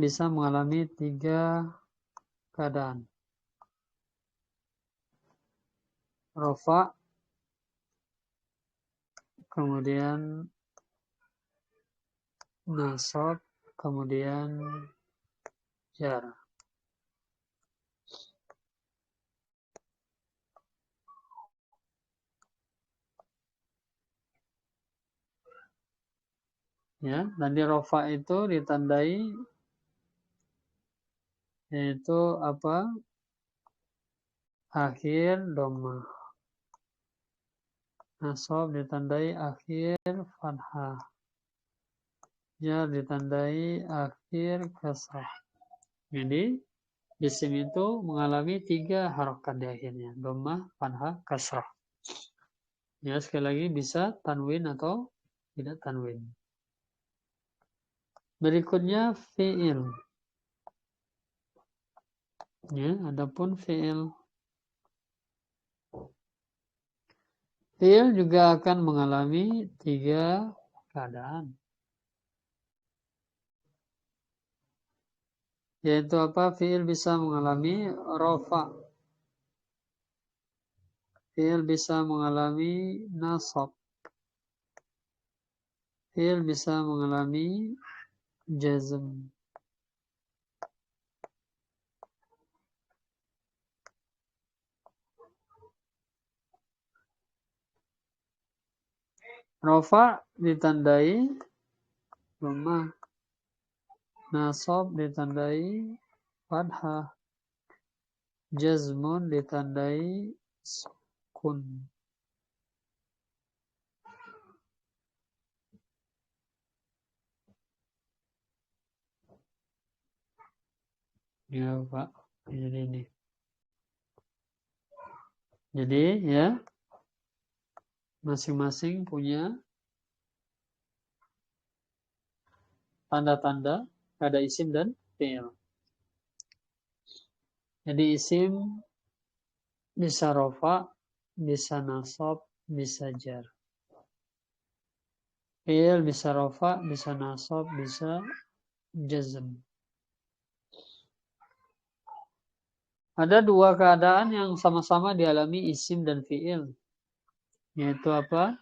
bisa mengalami 3 keadaan. Rafa, kemudian nasab, kemudian jar. Ya, dan di rafa itu ditandai yaitu apa? Akhir dhammah. Nasab ditandai akhir fathah. jar ditandai akhir kasrah. Jadi isim itu mengalami 3 harokat di akhirnya. Dhammah, fathah, kasrah. Ya, sekali lagi bisa tanwin atau tidak tanwin. Berikutnya fi'il. Ya, adapun fi'il. Fi'il juga akan mengalami 3 keadaan. Yaitu apa? Fi'il bisa mengalami rofa. Fi'il bisa mengalami nasab. Fi'il bisa mengalami jazm. Rofa ditandai dhammah. Nasab ditandai fathah. Jazmun ditandai sukun. Ya, Pak. Jadi ini. Jadi ya, masing-masing punya tanda-tanda pada isim dan fi'il. Jadi isim bisa rofa, bisa nasab, bisa jar. Fi'il bisa rofa, bisa nasab, bisa jazm. Ada 2 keadaan yang sama-sama dialami isim dan fi'il. Yaitu apa?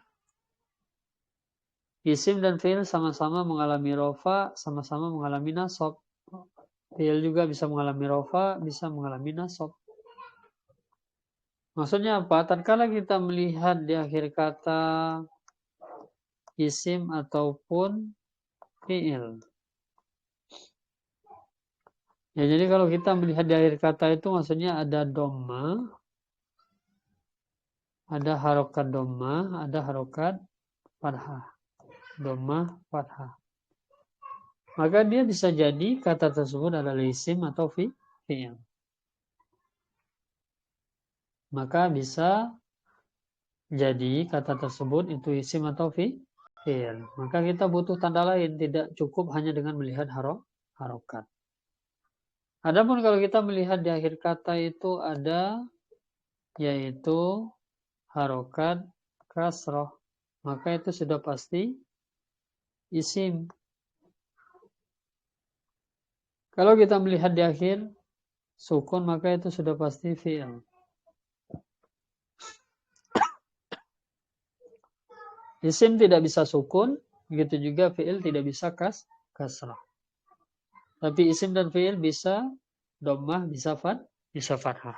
Isim dan fi'il sama-sama mengalami rofa, sama-sama mengalami nasab. Fi'il juga bisa mengalami rofa, bisa mengalami nasab. Maksudnya apa? Tatkala kita melihat di akhir kata isim ataupun fi'il. Ya, jadi kalau kita melihat di akhir kata itu maksudnya ada dhamma, ada harokat dhamma, ada harokat fathah. Dhamma, fathah. Maka dia bisa jadi kata tersebut adalah isim atau fi'il. Maka bisa jadi kata tersebut itu isim atau fi'il. Maka kita butuh tanda lain, tidak cukup hanya dengan melihat harokat. Adapun kalau kita melihat di akhir kata itu ada yaitu harokat kasroh, maka itu sudah pasti isim. Kalau kita melihat di akhir sukun, maka itu sudah pasti fi'il. Isim tidak bisa sukun, begitu juga fi'il tidak bisa kasrah. Tapi isim dan fi'il bisa dhammah, bisa fathah.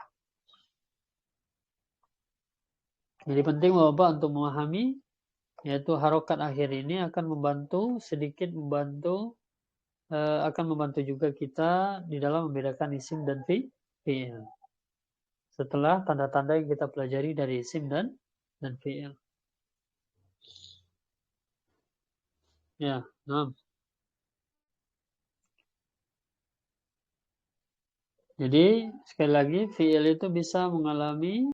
Jadi penting Bapak untuk memahami, yaitu harokat akhir ini akan membantu juga kita di dalam membedakan isim dan fi'il. Setelah tanda-tanda yang kita pelajari dari isim dan fi'il. Ya, nah. Jadi sekali lagi fi'il itu bisa mengalami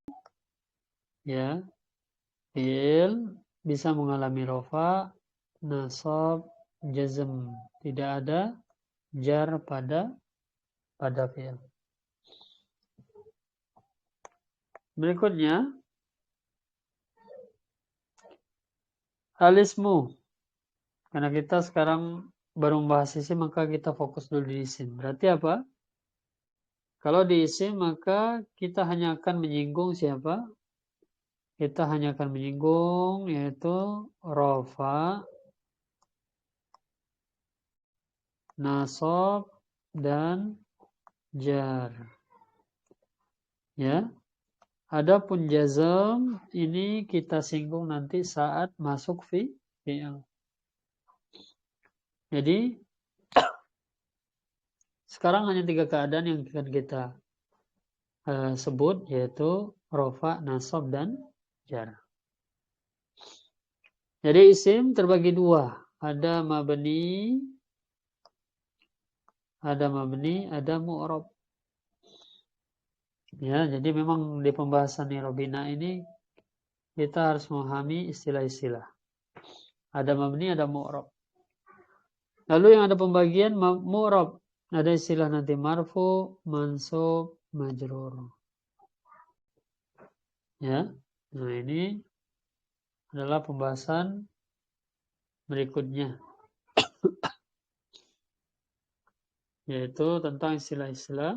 ya, fi'il bisa mengalami rofa, nasab, jazm. Tidak ada jar pada fi'il. Berikutnya alismu. Karena kita sekarang baru membahas isim, maka kita fokus dulu di isim. Berarti apa? Kalau di isim maka kita hanya akan menyinggung siapa? Kita hanya akan menyinggung yaitu rofa, nasab, dan jar. Ya. Adapun jazm ini kita singgung nanti saat masuk fi'il. Jadi sekarang hanya 3 keadaan yang akan kita sebut, yaitu rofa, nasab, dan jar. Jadi isim terbagi 2. ada mabni, ada mu'rab. Ya, jadi memang di pembahasan irobina ini kita harus memahami istilah-istilah. Ada mabni, ada mu'rab. Lalu yang ada pembagian mu'rab. Ada istilah nanti marfu, mansub, majrur. Ya. Nah, ini adalah pembahasan berikutnya. Yaitu tentang istilah-istilah.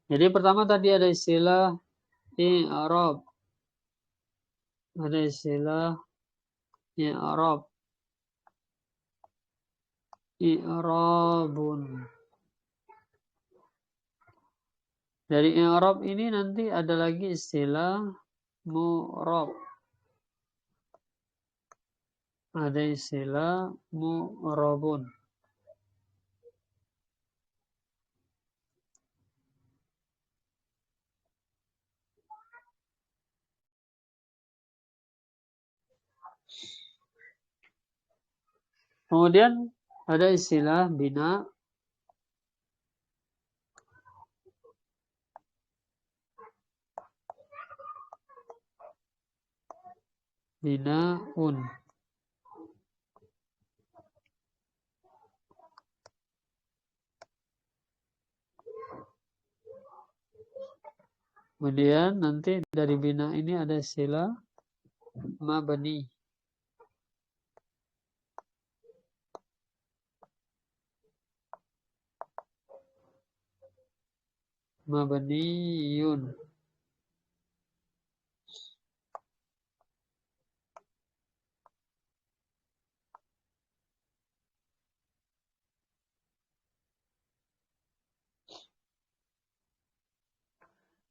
Jadi pertama tadi ada istilah i'rab. Ada istilah i'rab. I'rabun. Dari i'rab ini nanti ada lagi istilah mu'rab. Ada istilah mu'rabun. Kemudian ada istilah bina. Binaun. Kemudian nanti dari bina ini ada istilah mabni. Mabniyun.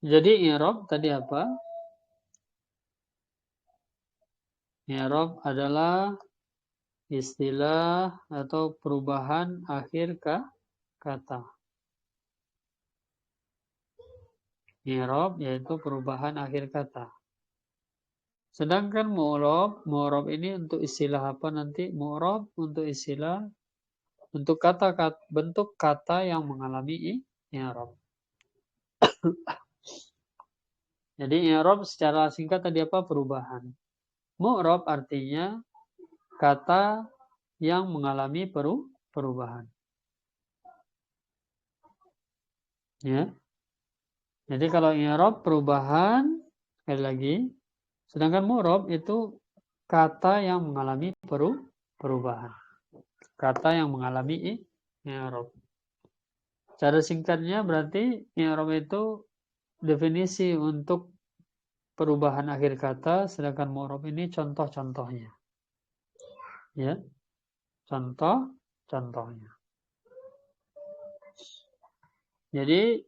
Jadi i'rab tadi apa? I'rab adalah istilah atau perubahan akhir kata. I'rab yaitu perubahan akhir kata. Sedangkan mu'rab ini untuk istilah apa nanti? Mu'rab untuk istilah untuk kata-kata bentuk kata yang mengalami i'rab. Jadi i'rab secara singkat tadi apa? Perubahan. Mu'rab artinya kata yang mengalami perubahan. Ya. Jadi kalau i'rab perubahan, sekali lagi, sedangkan mu'rab itu kata yang mengalami perubahan. Kata yang mengalami i'rab. Cara singkatnya berarti i'rab itu definisi untuk perubahan akhir kata, sedangkan mu'rab ini contoh-contohnya. Ya. Contoh-contohnya. Jadi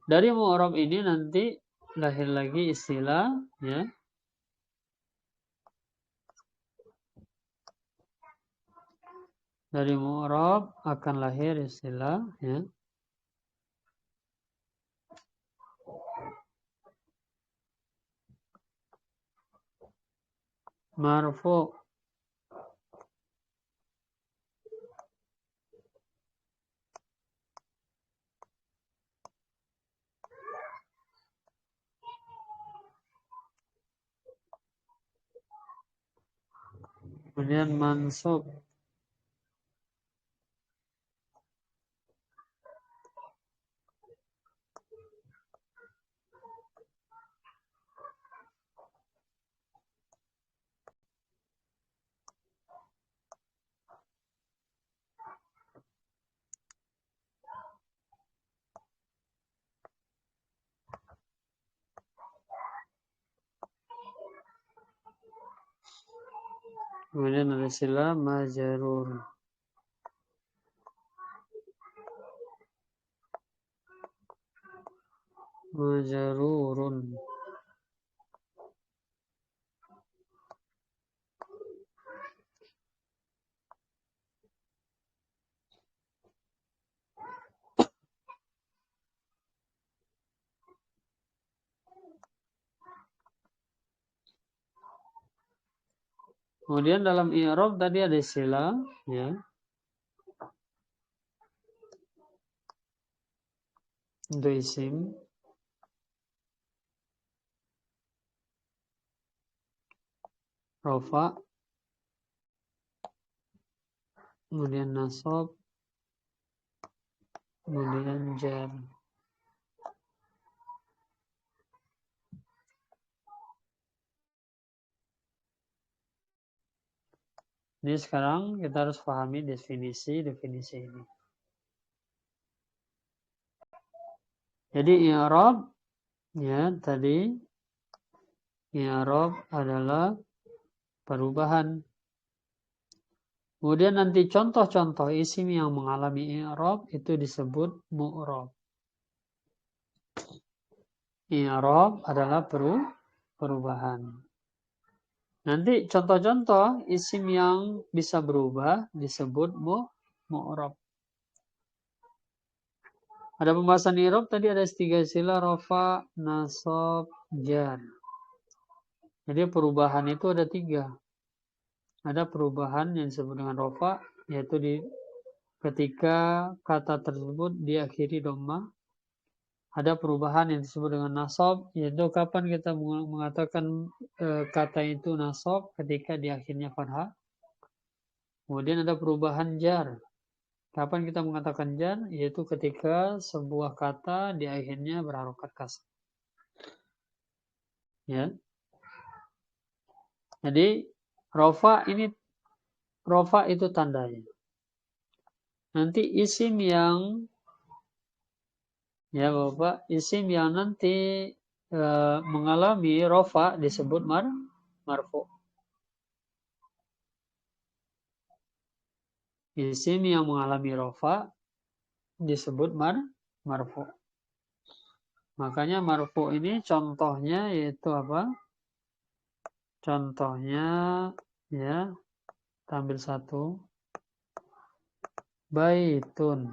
dari mu'rab ini nanti lahir lagi istilah, ya. Dari mu'rab akan lahir istilah, ya. Marfu. Kemudian mansub. Kemudian ada istilah majarur. Majarurun. Kemudian dalam i'rab tadi ada istilah, ya. Untuk isim. Rafa. Kemudian nasab. Kemudian jar. Ini sekarang kita harus pahami definisi ini. Jadi i'rab, ya, tadi i'rab adalah perubahan. Kemudian nanti contoh-contoh isim yang mengalami i'rab itu disebut mu'rab. I'rab adalah perubahan. Nanti contoh-contoh isim yang bisa berubah disebut mu'rab. Ada pembahasan i'rab tadi ada 3 istilah rafa, nasab, jar. Jadi perubahan itu ada 3. Ada perubahan yang disebut dengan rafa, yaitu ketika kata tersebut diakhiri dhamma. Ada perubahan yang disebut dengan nasab, yaitu kapan kita mengatakan kata itu nasab ketika di akhirnya fathah. Kemudian ada perubahan jar. Kapan kita mengatakan jar? Yaitu ketika sebuah kata di akhirnya berharokat kasar. Ya. Jadi rofa itu tandanya. Nanti isim yang ya Bapak, isim yang nanti mengalami rofa disebut marfu. Isim yang mengalami rofa disebut marfu. Makanya marfu ini contohnya yaitu apa? Contohnya ya, ambil satu. Baitun.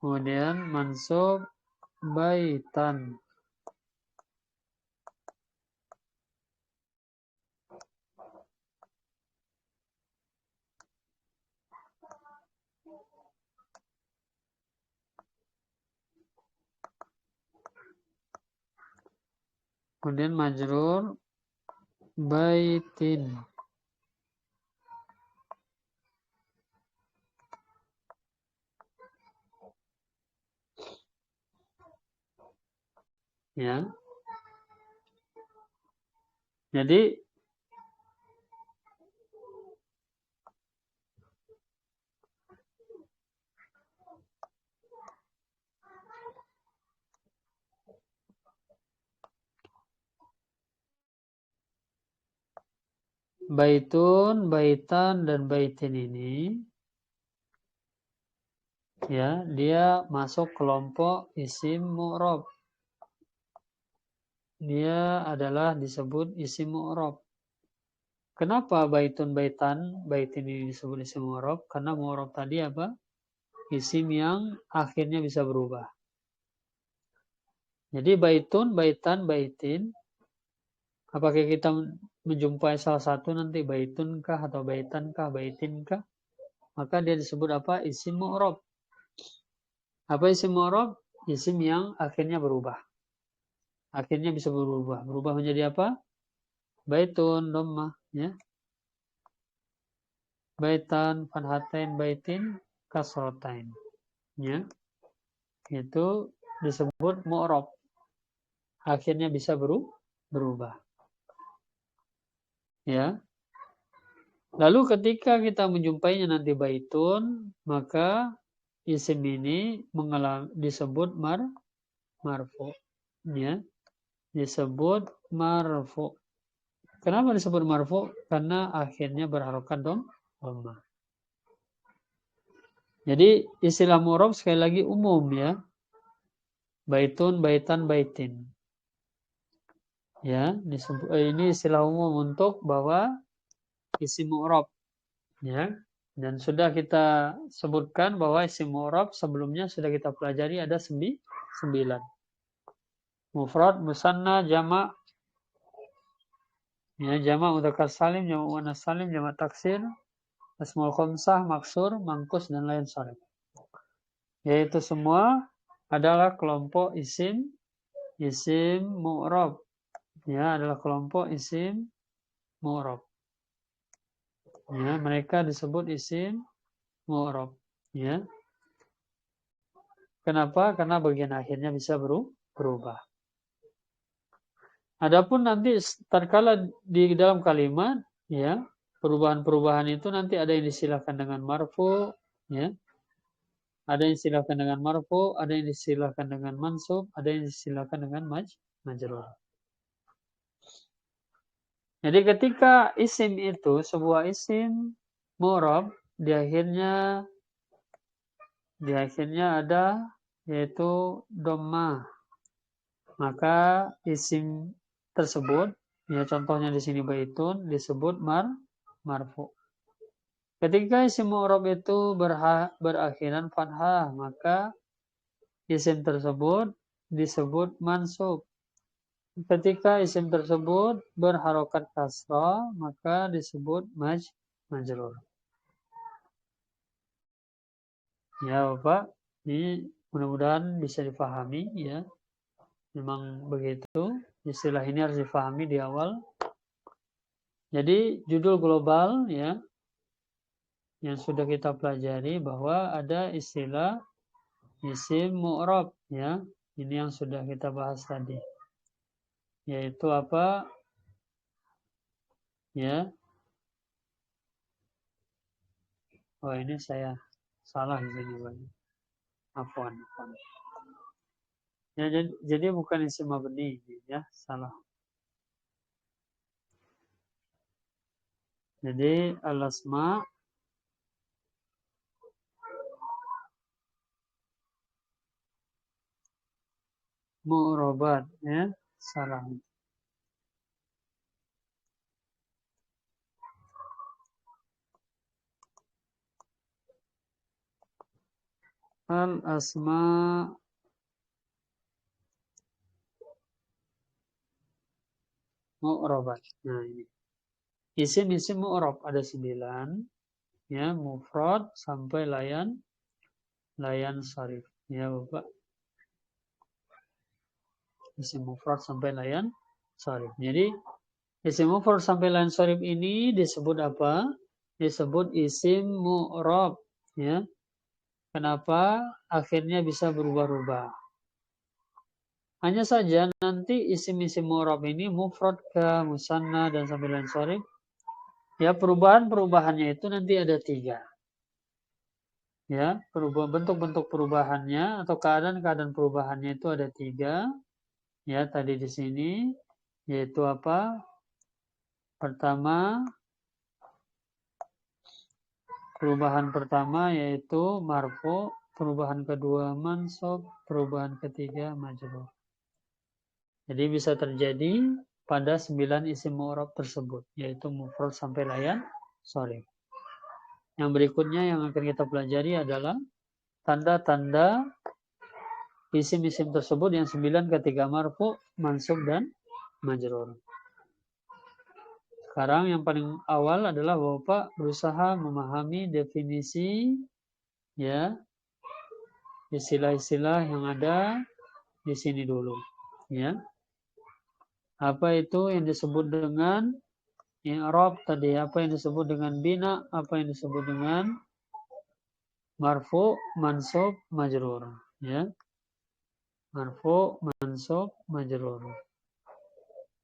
Kemudian mansub baitan. Kemudian majrur baitin. Ya. Jadi baitun, baitan, dan baitin ini ya, dia masuk kelompok isim mu'rab. Dia adalah disebut isim mu'rab. Kenapa baitun, baitan, baitin ini disebut isim mu'rab? Karena mu'rab tadi apa? Isim yang akhirnya bisa berubah. Jadi baitun, baitan, baitin, apakah kita menjumpai salah satu nanti baitun kah atau baitan kah, baitin kah? Maka dia disebut apa? Isim mu'rab. Apa isim mu'rab? Isim yang akhirnya berubah. Akhirnya bisa berubah. Berubah menjadi apa? Baitun, dhammah, ya. Baitan, fathatain, baitin, kasratain. Ya. Itu disebut mu'rab. Akhirnya bisa berubah. Ya. Lalu ketika kita menjumpainya nanti baitun, maka isim ini disebut marfu. Ya. Disebut marfu. Kenapa disebut marfu? Karena akhirnya berharokat dhammah. Jadi istilah mu'rab sekali lagi umum ya. Baitun, baitan, baitin. Ya, ini istilah umum untuk bahwa isim mu'rab. Ya. Dan sudah kita sebutkan bahwa isim mu'rab sebelumnya sudah kita pelajari ada 9. Mufrad, musanna, jama', Ya, jamak mudzakkar salim, jamak muannas salim, jamak taksir, asmaul khamsah, maksur, mangkus dan lain sharif. Yaitu semua adalah kelompok isim mu'rab. Ya, adalah kelompok isim mu'rab. Ya, mereka disebut isim mu'rab. Ya. Kenapa? Karena bagian akhirnya bisa berubah. Adapun nanti tatkala di dalam kalimat, ya, perubahan-perubahan itu nanti ada yang disilahkan dengan marfu, ya. Ada yang disilahkan dengan marfu, ada yang disilahkan dengan mansub, ada yang disilahkan dengan majrur. Jadi ketika isim itu sebuah isim mu'rab, di akhirnya ada yaitu dhammah. Maka isim tersebut, ya contohnya di sini baitun disebut marfu. Ketika isim mu'rab itu berakhiran fathah, maka isim tersebut disebut mansub. Ketika isim tersebut berharokat kasrah, maka disebut majrur. Ya Bapak, ini mudah-mudahan bisa dipahami ya. Memang begitu, istilah ini harus dipahami di awal. Jadi judul global ya yang sudah kita pelajari bahwa ada istilah isim mu'rab ya. Ini yang sudah kita bahas tadi. Yaitu apa? Ya. Oh, ini saya salah di sini, Bang. Afwan. Ya, jadi bukan isim mabni ya, salah. Jadi al-asma mu'rabat ya, salah. Al-asma mu'rabat. Nah, ini. Isim-isim mu'rab ada 9 ya, mufrad sampai layan sharif. Ya, Bapak. Isim mufrad sampai layan sharif. Jadi isim mufrad sampai layan sharif ini disebut apa? Disebut isim mu'rab ya. Kenapa akhirnya bisa berubah-ubah? Hanya saja nanti isim-isim mu'rab ini mufrad ke musanna dan sampai lain sharif. Ya, perubahan-perubahannya itu nanti ada 3. Ya, bentuk-bentuk perubahannya atau keadaan-keadaan perubahannya itu ada 3. Ya, tadi di sini yaitu apa? Pertama, perubahan pertama yaitu marfu, perubahan kedua mansub, perubahan ketiga majrur. Jadi bisa terjadi pada 9 isim mu'rab tersebut, yaitu mufrad sampai layan sharif. Yang berikutnya yang akan kita pelajari adalah tanda-tanda isim-isim tersebut yang 9 ketika marfu, mansub dan majrur. Sekarang yang paling awal adalah Bapak berusaha memahami definisi ya istilah-istilah yang ada di sini dulu, ya. Apa itu yang disebut dengan i'rab tadi, apa yang disebut dengan bina, apa yang disebut dengan marfu, mansub, majrur, ya. Marfu, mansub, majrur.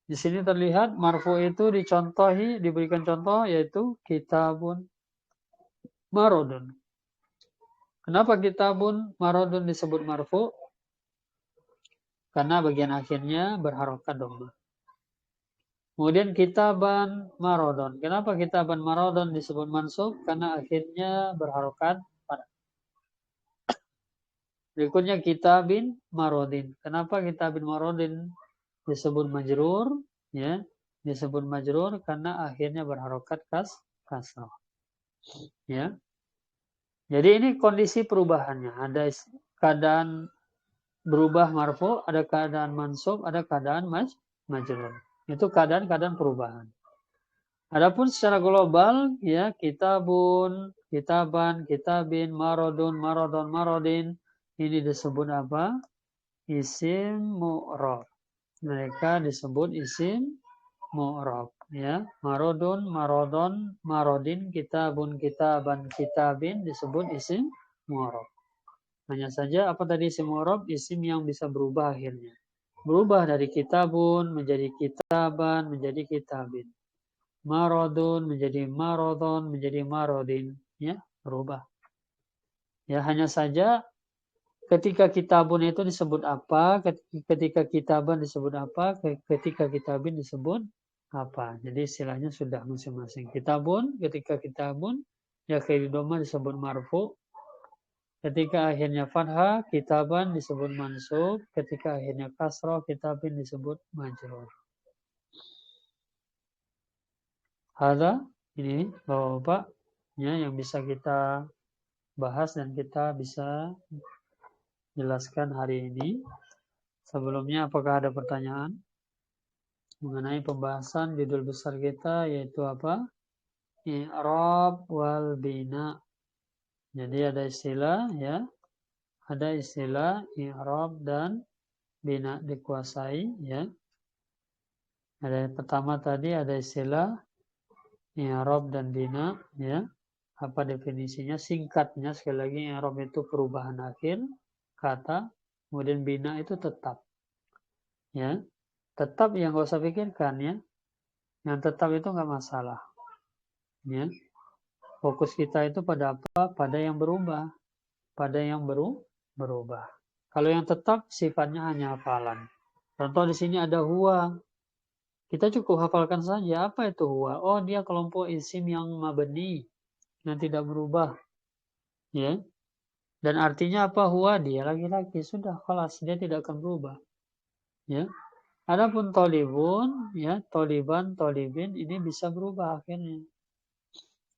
Di sini terlihat marfu itu diberikan contoh yaitu kitabun marodun. Kenapa kitabun marodun disebut marfu? Karena bagian akhirnya berharokat dhammah. Kemudian kitaban marodon. Kenapa kitaban marodon disebut mansub? Karena akhirnya berharokat pada. Berikutnya kitabin marodin. Kenapa kitabin marodin disebut majrur? Ya, disebut majrur karena akhirnya berharokat kasrah. Ya. Jadi ini kondisi perubahannya. Ada keadaan berubah marfu, ada keadaan mansub, ada keadaan majrur. Itu keadaan-keadaan perubahan. Adapun secara global, ya, kitabun, kitaban, kitabin, marodun, marodon, marodin, ini disebut apa? Isim mu'rab. Mereka disebut isim mu'rab, ya. Marodun, marodon, marodin, kitabun, kitaban, kitabin disebut isim mu'rab. Hanya saja apa tadi isim mu'rab? Isim yang bisa berubah akhirnya. Berubah dari kitabun menjadi kitaban menjadi kitabin. Marodun menjadi marodon menjadi marodin, ya, berubah. Ya, hanya saja ketika kitabun itu disebut apa, ketika kitaban disebut apa, ketika kitabin disebut apa. Jadi istilahnya sudah masing-masing. Kitabun, ketika kitabun, ya kaidoma disebut marfu. Ketika akhirnya fathah, kitaban disebut mansub. Ketika akhirnya kasroh, kitabin disebut majrur. Ada ini Bapak-bapak, ya, yang bisa kita bahas dan kita bisa jelaskan hari ini. Sebelumnya apakah ada pertanyaan mengenai pembahasan judul besar kita yaitu apa? I'rab wal bina. Jadi ada istilah, ya, ada istilah i'rab dan bina dikuasai, ya. Ada yang pertama tadi ada istilah i'rab dan bina, ya. Apa definisinya? Singkatnya sekali lagi, i'rab itu perubahan akhir kata, kemudian bina itu tetap, ya. Tetap yang gak usah pikirkan, ya. Yang tetap itu nggak masalah, ya. Fokus kita itu pada apa? Pada yang berubah, pada yang berubah. Kalau yang tetap sifatnya hanya hafalan. Contoh di sini ada huwa. Kita cukup hafalkan saja apa itu huwa. Oh, dia kelompok isim yang mabni, yang tidak berubah, ya. Dan artinya apa? Huwa, dia laki-laki. Sudah, kelas, dia tidak akan berubah, ya. Adapun tolibun, ya, toliban, tolibin ini bisa berubah akhirnya,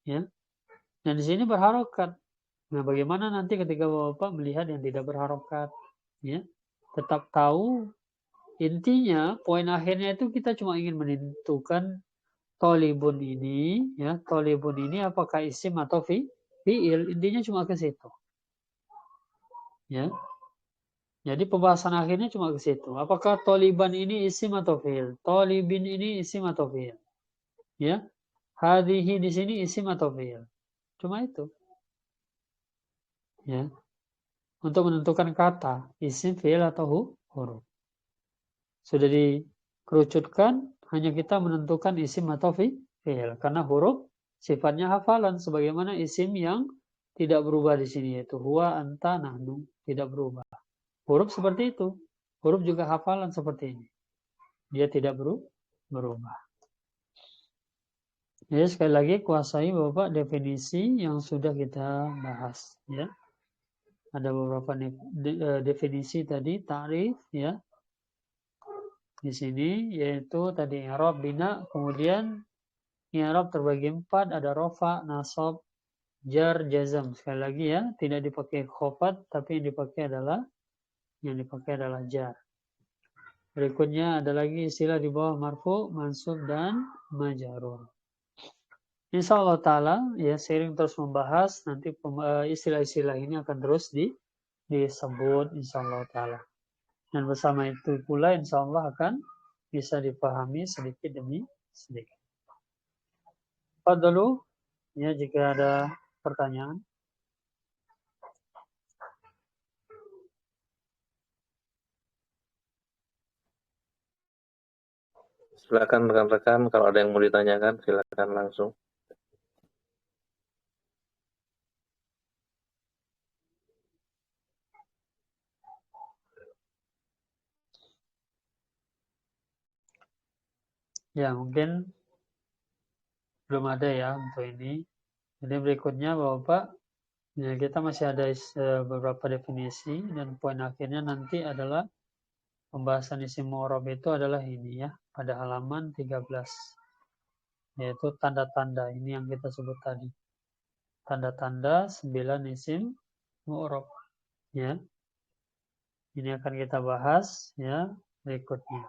ya. Dan di sini berharokat. Nah, bagaimana nanti ketika Bapak melihat yang tidak berharokat, ya? Tetap tahu intinya, poin akhirnya itu kita cuma ingin menentukan tolibun ini, ya, tolibun ini apakah isim atau fi'il, intinya cuma ke situ, ya. Jadi pembahasan akhirnya cuma ke situ. Apakah toliban ini isim atau fi'il? Tolibin ini isim atau fi'il? Ya. Hadhihi di sini isim atau fi'il? Cuma itu, ya. Untuk menentukan kata, isim, fi'il atau huruf. Sudah dikerucutkan, hanya kita menentukan isim atau fi'il. Karena huruf sifatnya hafalan, sebagaimana isim yang tidak berubah di sini, yaitu huwa, anta, nahnu, tidak berubah. Huruf seperti itu. Huruf juga hafalan seperti ini. Dia tidak berubah. Jadi sekali lagi kuasai Bapak definisi yang sudah kita bahas, ya. Ada beberapa definisi tadi, ta'rif, ya. Di sini yaitu tadi i'rab, bina, kemudian i'rab terbagi 4, ada rofa, nasab, jar, jazam. Sekali lagi, ya, tidak dipakai khofat, tapi yang dipakai adalah jar. Berikutnya ada lagi istilah di bawah marfu, mansub, dan majarur. Insya Allah Ta'ala, ya, sering terus membahas, nanti istilah-istilah ini akan terus disebut Insya Allah Ta'ala. Dan bersama itu pula Insya Allah akan bisa dipahami sedikit demi sedikit. Dulu, ya, jika ada pertanyaan. Silakan rekan-rekan, kalau ada yang mau ditanyakan, silakan langsung. Ya, mungkin belum ada ya untuk ini. Jadi berikutnya Bapak, ya, kita masih ada beberapa definisi, dan poin akhirnya nanti adalah pembahasan isim mu'rab itu adalah ini, ya, pada halaman 13. Yaitu tanda-tanda ini yang kita sebut tadi. Tanda-tanda 9 isim mu'rab, ya. Ini akan kita bahas, ya, berikutnya.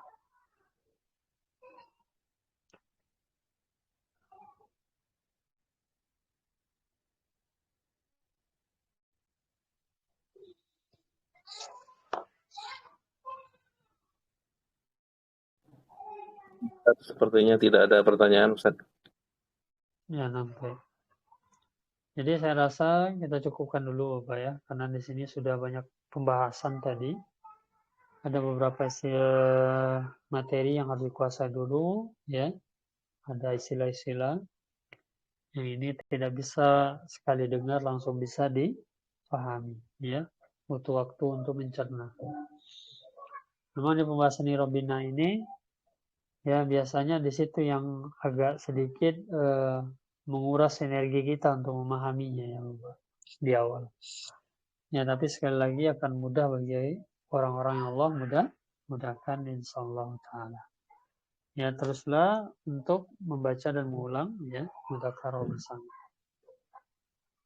Sepertinya tidak ada pertanyaan, Ustaz. Ya, nampak. Jadi saya rasa kita cukupkan dulu, Pak ya, karena di sini sudah banyak pembahasan tadi. Ada beberapa materi yang harus dikuasai dulu, ya. Ada istilah-istilah yang ini tidak bisa sekali dengar langsung bisa dipahami, ya. Butuh waktu untuk mencerna. Memang di pembahasan Robina ini, ya biasanya di situ yang agak sedikit menguras energi kita untuk memahaminya ya di awal. Ya, tapi sekali lagi akan mudah bagi orang-orang yang Allah mudahkan insyaallah taala. Ya, teruslah untuk membaca dan mengulang ya mudzakarah bersama.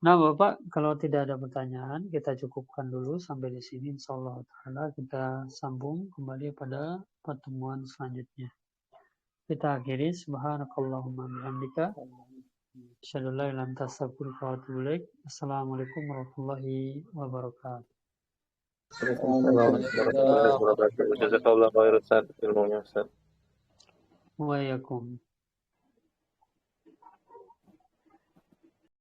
Nah, Bapak, kalau tidak ada pertanyaan, kita cukupkan dulu sampai di sini insyaallah taala, kita sambung kembali pada pertemuan selanjutnya. Kita akhiri subhanakallahumma bihamdika asyhadu an la ilaha illa anta astaghfiruka wa atubu ilaik. Assalamualaikum warahmatullahi wabarakatuh. Waalaikumsalam warahmatullahi wabarakatuh. Jazakallahu khairan, Ustaz, ilmunya, Ustaz. Waalaikumsalam.